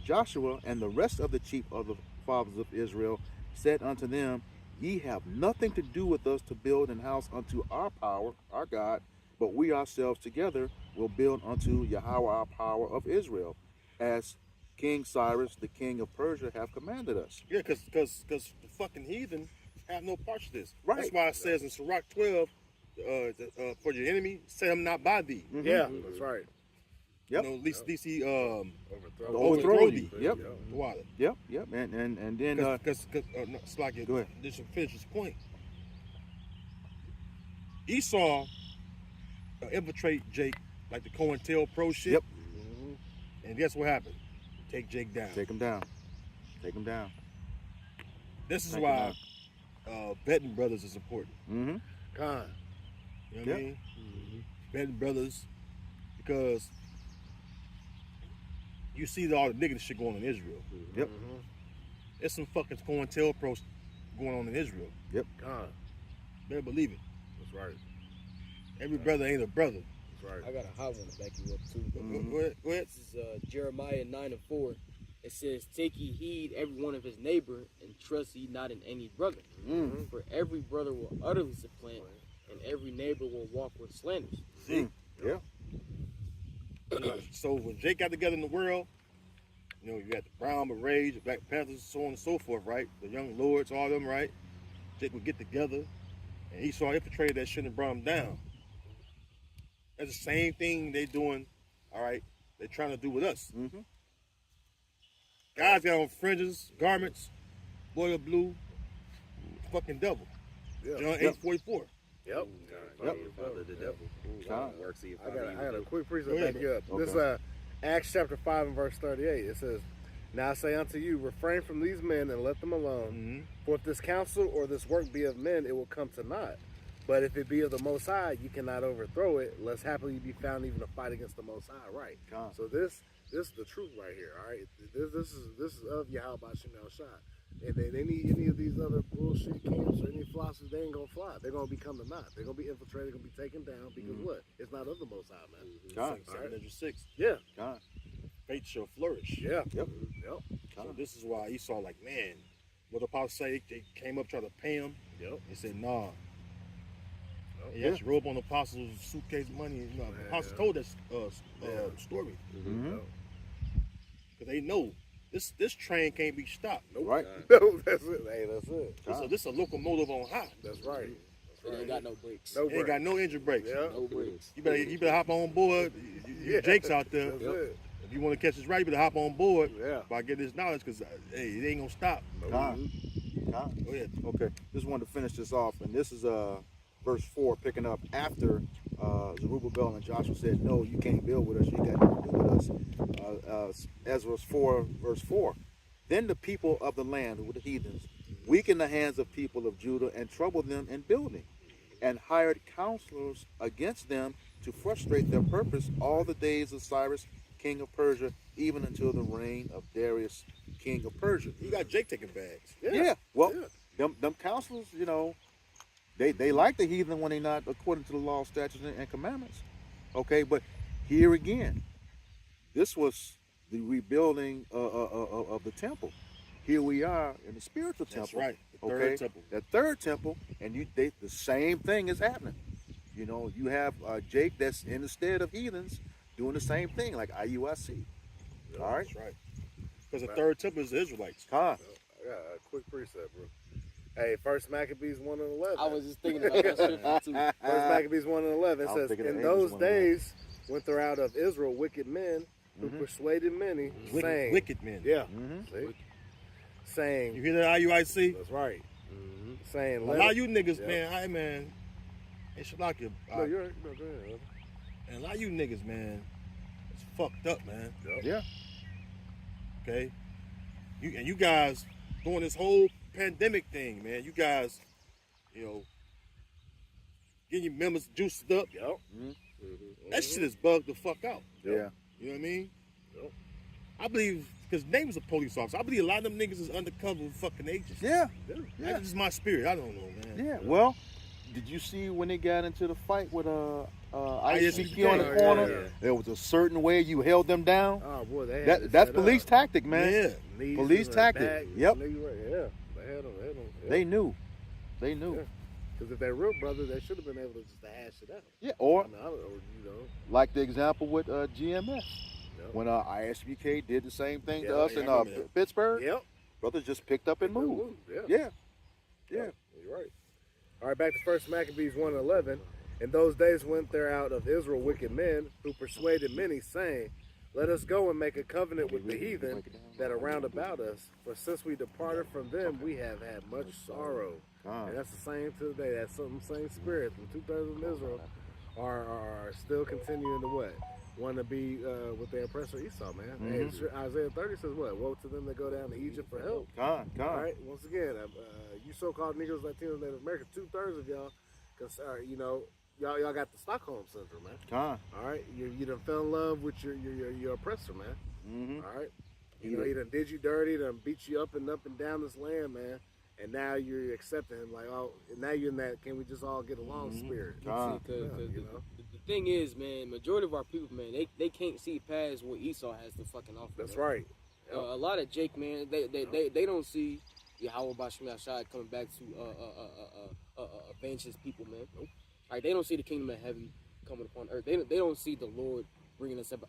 Joshua and the rest of the chief of the fathers of Israel said unto them, ye have nothing to do with us to build an house unto our power, our God, but we ourselves together will build unto Yahweh our power of Israel, as King Cyrus, the king of Persia, have commanded us. Yeah, because the fucking heathen have no parts of this. Right. That's why it says in Sirach 12, for your enemy, set him not by thee. Yeah, that's right. Yep. You know, at least he Overthrow thee. Yep. Water. Yep. And then Because no, Slocky, Go ahead. Just to finish this point. Esau infiltrate Jake like the COINTELPRO shit. Yep. And guess what happened? Take Jake down. take them down. Take them down. This is Take why betting brothers is important. Mm-hmm. Con. You know what Yep. I mean? Betting brothers, because you see all the nigga shit going on in Israel. Yep. There's some fucking COINTELPRO going on in Israel. Con. Better believe it. That's right. Every brother ain't a brother. That's right. I got a hot one to back you up too. Mm-hmm. Go ahead. This is Jeremiah 9:4. It says, "Take ye heed every one of his neighbor, and trust ye not in any brother. For every brother will utterly supplant, and every neighbor will walk with slanders." See? Yeah. So when Jake got together in the world, you know, you got the Brown Berets, the Black Panthers, so on and so forth, right? The Young Lords, all them, right? Jake would get together, and Esau infiltrated that shit and brought him down. That's the same thing they doing, all right? They're trying to do with us. Mm-hmm. Guys got on fringes, garments, boy of blue, fucking devil. Yeah. John Yep. 8:44. Yep. Yep. Father the devil. Con. Works he I got a quick precept Go to ahead. back you up. Okay. This is Acts chapter 5 and verse 38. It says, "Now I say unto you, refrain from these men and let them alone. For if this counsel or this work be of men, it will come to naught. But if it be of the Most High, you cannot overthrow it, lest happily you be found even to fight against the Most High." Right. Con. So this is the truth right here. All right. This is of Yahweh Shem Shai. And then any of these other bullshit camps or any philosophies, they ain't gonna fly. They're gonna become the knot. They're gonna be infiltrated. They're gonna be taken down because what? It's not of the Most High, man. Con. 706. Yeah. Con. Faith shall flourish. Yeah. Yep. Yep. So this is why Esau like, man, what the apostles say, they came up trying to pay him. Yep. They said, nah. He Yeah. actually rolled up on the apostles' suitcase money. You know, the apostles told that story. Mm-hmm. Because they know this train can't be stopped. Right. No, that's it. Hey, that's it. This is a locomotive on high. That's right. It ain't got no brakes. No It ain't got no engine brakes. Yeah. No brakes. You better hop on board. Jake's out there. That's it. If you want to catch this right, you better hop on board Yeah. by getting this knowledge, because hey, it ain't gonna stop. Con. Con. Go ahead. Okay, just wanted to finish this off, and this is verse 4, picking up after Zerubbabel and Joshua said, "No, you can't build with us. You got nothing to do with us." Ezra 4, verse 4. Then the people of the land, who were the heathens, weakened the hands of people of Judah and troubled them in building, and hired counselors against them to frustrate their purpose all the days of Cyrus, king of Persia, even until the reign of Darius, king of Persia. You got Jake taking bags. Yeah. Well, them counselors, you know, they like the heathen when they not according to the law, statutes, and commandments. Okay, but here again, this was the rebuilding of the temple. Here we are in the spiritual That's temple. right. The third Okay, temple. the third temple, and the same thing is happening. You know, you have Jake that's in the stead of heathens doing the same thing, like IUIC. All right, That's right. Because the third temple is the Israelites. Con. I got a quick precept, bro. Hey, First Maccabees 1 and 11. I was just thinking about that scripture too. First Maccabees 1 and 11 I'm says, thinking of "In Amos those 1 and 11. days went there out of Israel wicked men who persuaded many, saying, Wicked men. yeah, Mhm. see? You saying, hear that, IUIC? that's right, saying, A let lot of it- you niggas, Yeah. man, hey, Shalaki, No, you're right. No, go ahead, brother. and a lot of you niggas, man, it's fucked up, man. Yeah. Okay? You guys doing this whole pandemic thing, man. You guys, you know, getting your members juiced up. Yep. That shit is bugged the fuck out. Yeah. You know what I mean? Yep. I believe, because name was a police officer, I believe a lot of them niggas is undercover fucking agents. Yeah. That's just my spirit. I don't know, man. Yeah. Well, did you see when they got into the fight with ISPK on the Yeah, corner? yeah. There was a certain way you held them down. Oh, boy, they had it That's set police up. tactic, man. Yeah. Knees police in their tactic. back, Yep. knee right- Yeah, they had them. Yeah. They knew. They knew. Yeah. Because if they're real brothers, they should have been able to just hash it out. Yeah, or I mean, or like the example with GMS. Yep. When ISBK did the same thing to Yeah, us yeah, in I remember that. Pittsburgh, Yep. brothers just picked up and moved. Yeah. Yeah. You're right. All right, back to First Maccabees 1:11. In those days went there out of Israel wicked men who persuaded many, saying, "Let us go and make a covenant with the heathen that are round about us. For since we departed from them, we have had much sorrow." And that's the same today. That's some same spirit. The 2/3 of Israel are still continuing to what? Want to be with their oppressor Esau, man. And Isaiah 30 says what? Woe to them that go down to Egypt for help. All right. Once again, you so-called Negroes, Latinos, Native Americans, 2/3 of y'all, because y'all got the Stockholm syndrome, man. All right. You done fell in love with your oppressor, man. All right. He done did you dirty, done beat you up and down this land, man. And now you're accepting him, like, oh, now you're in that, can we just all get along spirit? Because the thing is, man, majority of our people, man, they can't see past what Esau has to fucking offer. That's man. right. A lot of Jake, man, they don't see Yahweh Bashim Yashai coming back to avenge his people, man. Nope. Like, they don't see the kingdom of heaven coming upon earth. They don't see the Lord bringing us up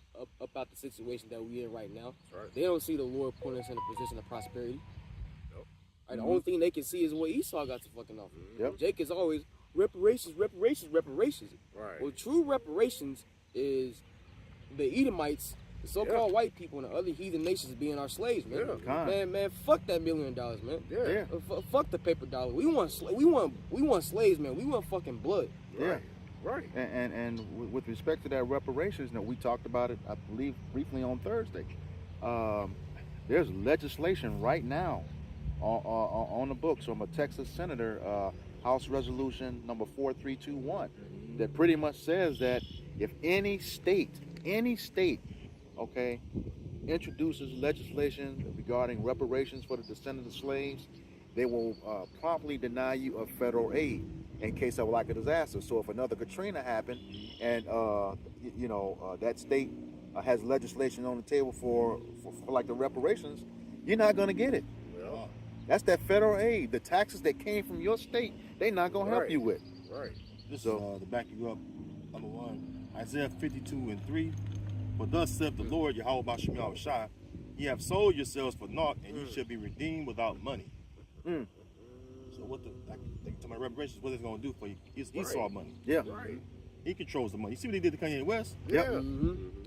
out the situation that we're in right now. That's right. They don't see the Lord putting us in a position of prosperity. Right, the only thing they can see is what Esau got to fucking offer. Yep. Jake is always reparations. Right. Well, true reparations is the Edomites, the so-called white people, and the other heathen nations being our slaves, man. Man, fuck that $1 million, man. Yeah. Fuck the paper dollar. We want slaves, man. We want fucking blood. Yeah. Right. And with respect to that reparations, we talked about it, I believe, briefly on Thursday. There's legislation right now on the books from a Texas senator, House Resolution number 4321, that pretty much says that if any state, okay, introduces legislation regarding reparations for the descendants of slaves, they will promptly deny you of federal aid in case of like a disaster. So if another Katrina happened and that state has legislation on the table for like the reparations, you're not going to get it. That's that federal aid. The taxes that came from your state, they're not going to help you with. Right. This is to back you up. Number one, Isaiah 52:3. For thus saith the Lord, Yahweh Bashim Yahushua, ye have sold yourselves for naught, and you shall be redeemed without money. So what to my reparations, what it's going to do for you? It's Esau money. Yeah. Right. He controls the money. You see what he did to Kanye West? Yeah.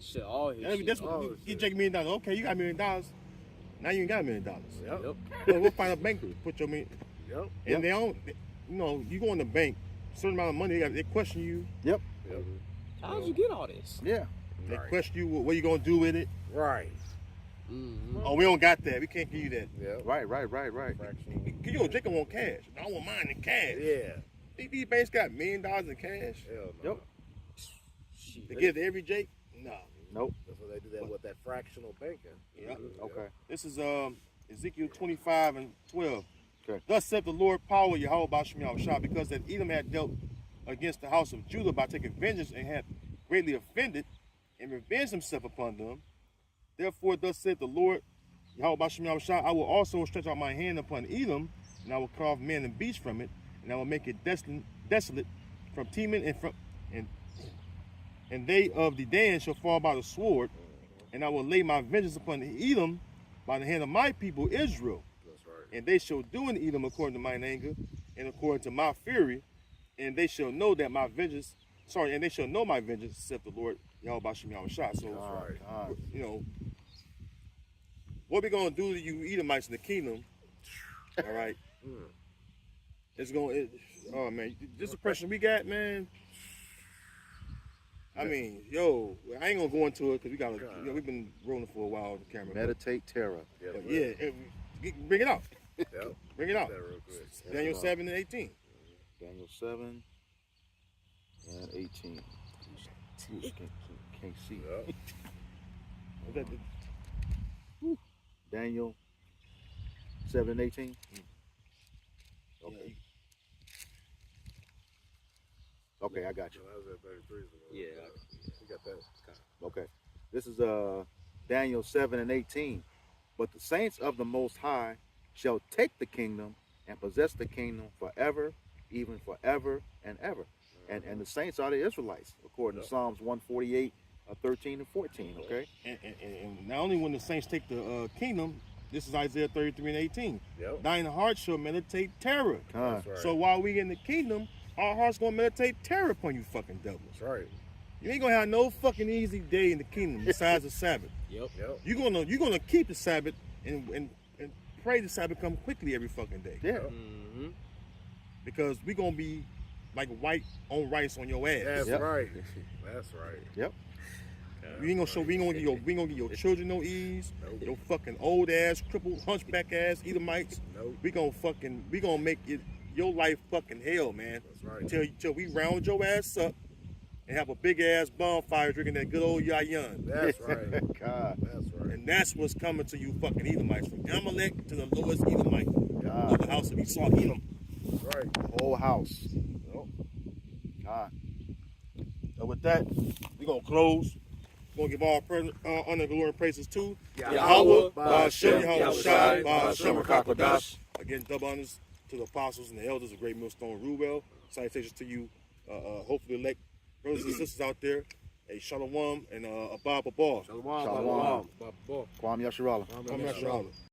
Shit, all his shit. That's what get Jake $1 million. Okay, you got $1 million. Now you ain't got $1 million. Yep. Well, we'll find a banker, put your $1 million. Yep. And they don't, you go in the bank, certain amount of money, they question you. Yep. How'd you get all this? Yeah. They question you, what you going to do with it? Right. Oh, we don't got that. We can't give you that. Yeah. Right. Jake want cash. I want mine in cash. Yeah. These banks got $1 million in cash. Hell no. Yep. They give it to every Jake? No. Nope. That's why they do that with that fractional banking. Yeah. Okay. This is Ezekiel 25:12. Okay. Thus saith the Lord power Yahweh Bashim Yahushua, because that Edom had dealt against the house of Judah by taking vengeance and had greatly offended and revenged himself upon them. Therefore, thus saith the Lord Yahweh Bashim Yahushua, I will also stretch out my hand upon Edom, and I will carve men and beasts from it, and I will make it desolate from Teman and they of the Dan shall fall by the sword, and I will lay my vengeance upon Edom by the hand of my people Israel. That's right. And they shall do in Edom according to mine anger and according to my fury, and they shall know that my vengeance, and they shall know my vengeance, saith the Lord Yahweh Bashim Yahushua. So, what we gonna do to you Edomites in the kingdom? All right, oh man, this oppression we got, man. I mean, I ain't gonna go into it because we've been rolling for a while on the camera. Meditate terror. Bring it out. Yep. Bring it out. That real quick. Daniel 7:18. Daniel 7 and 18. Can't see. Yep. Daniel 7 and 18. Okay. Okay, I got you. That was at 33. Yeah. We got that. Okay. This is Daniel 7 and 18. But the saints of the Most High shall take the kingdom and possess the kingdom forever, even forever and ever. And the saints are the Israelites, according to Psalms 148, 13 and 14, okay? And not only when the saints take the kingdom, this is Isaiah 33 and 18. Yep. Thine heart shall meditate terror. That's right. So while we in the kingdom, our heart's gonna meditate terror upon you fucking devils. That's right. You ain't gonna have no fucking easy day in the kingdom besides the Sabbath. Yep. You're gonna keep the Sabbath and pray the Sabbath come quickly every fucking day. Yeah. Mm-hmm. Because we gonna be like white on rice on your ass. That's Yep. right. That's right. Yep. We ain't gonna show. We ain't gonna give your children no ease. Nope. Your fucking old ass, crippled, hunchback ass Edomites. Nope. We gonna make it your life fucking hell, man. That's right. Till we round your ass up and have a big ass bonfire drinking that good old yayan. That's right. God. That's right. And that's what's coming to you fucking Edomites, from Amalek to the lowest Edomite God. of the house of Esau Edom. That's right. The whole house. God. So with that, we gonna close. We're gonna give all honor, glory, and praises to Yahweh, Ba'ashem, Yahweh Shai, Shai, Ba'ashem, Ba'ashem, HaKadosh. Again, double honors to the apostles and the elders of Great Millstone Ruel. Salutations to you, hopefully elect brothers and sisters out there. Hey, Shalom and Abba Ball. Shalom. Shalom. Shalom. Kwam Yasharallah. Kwam Yasharallah.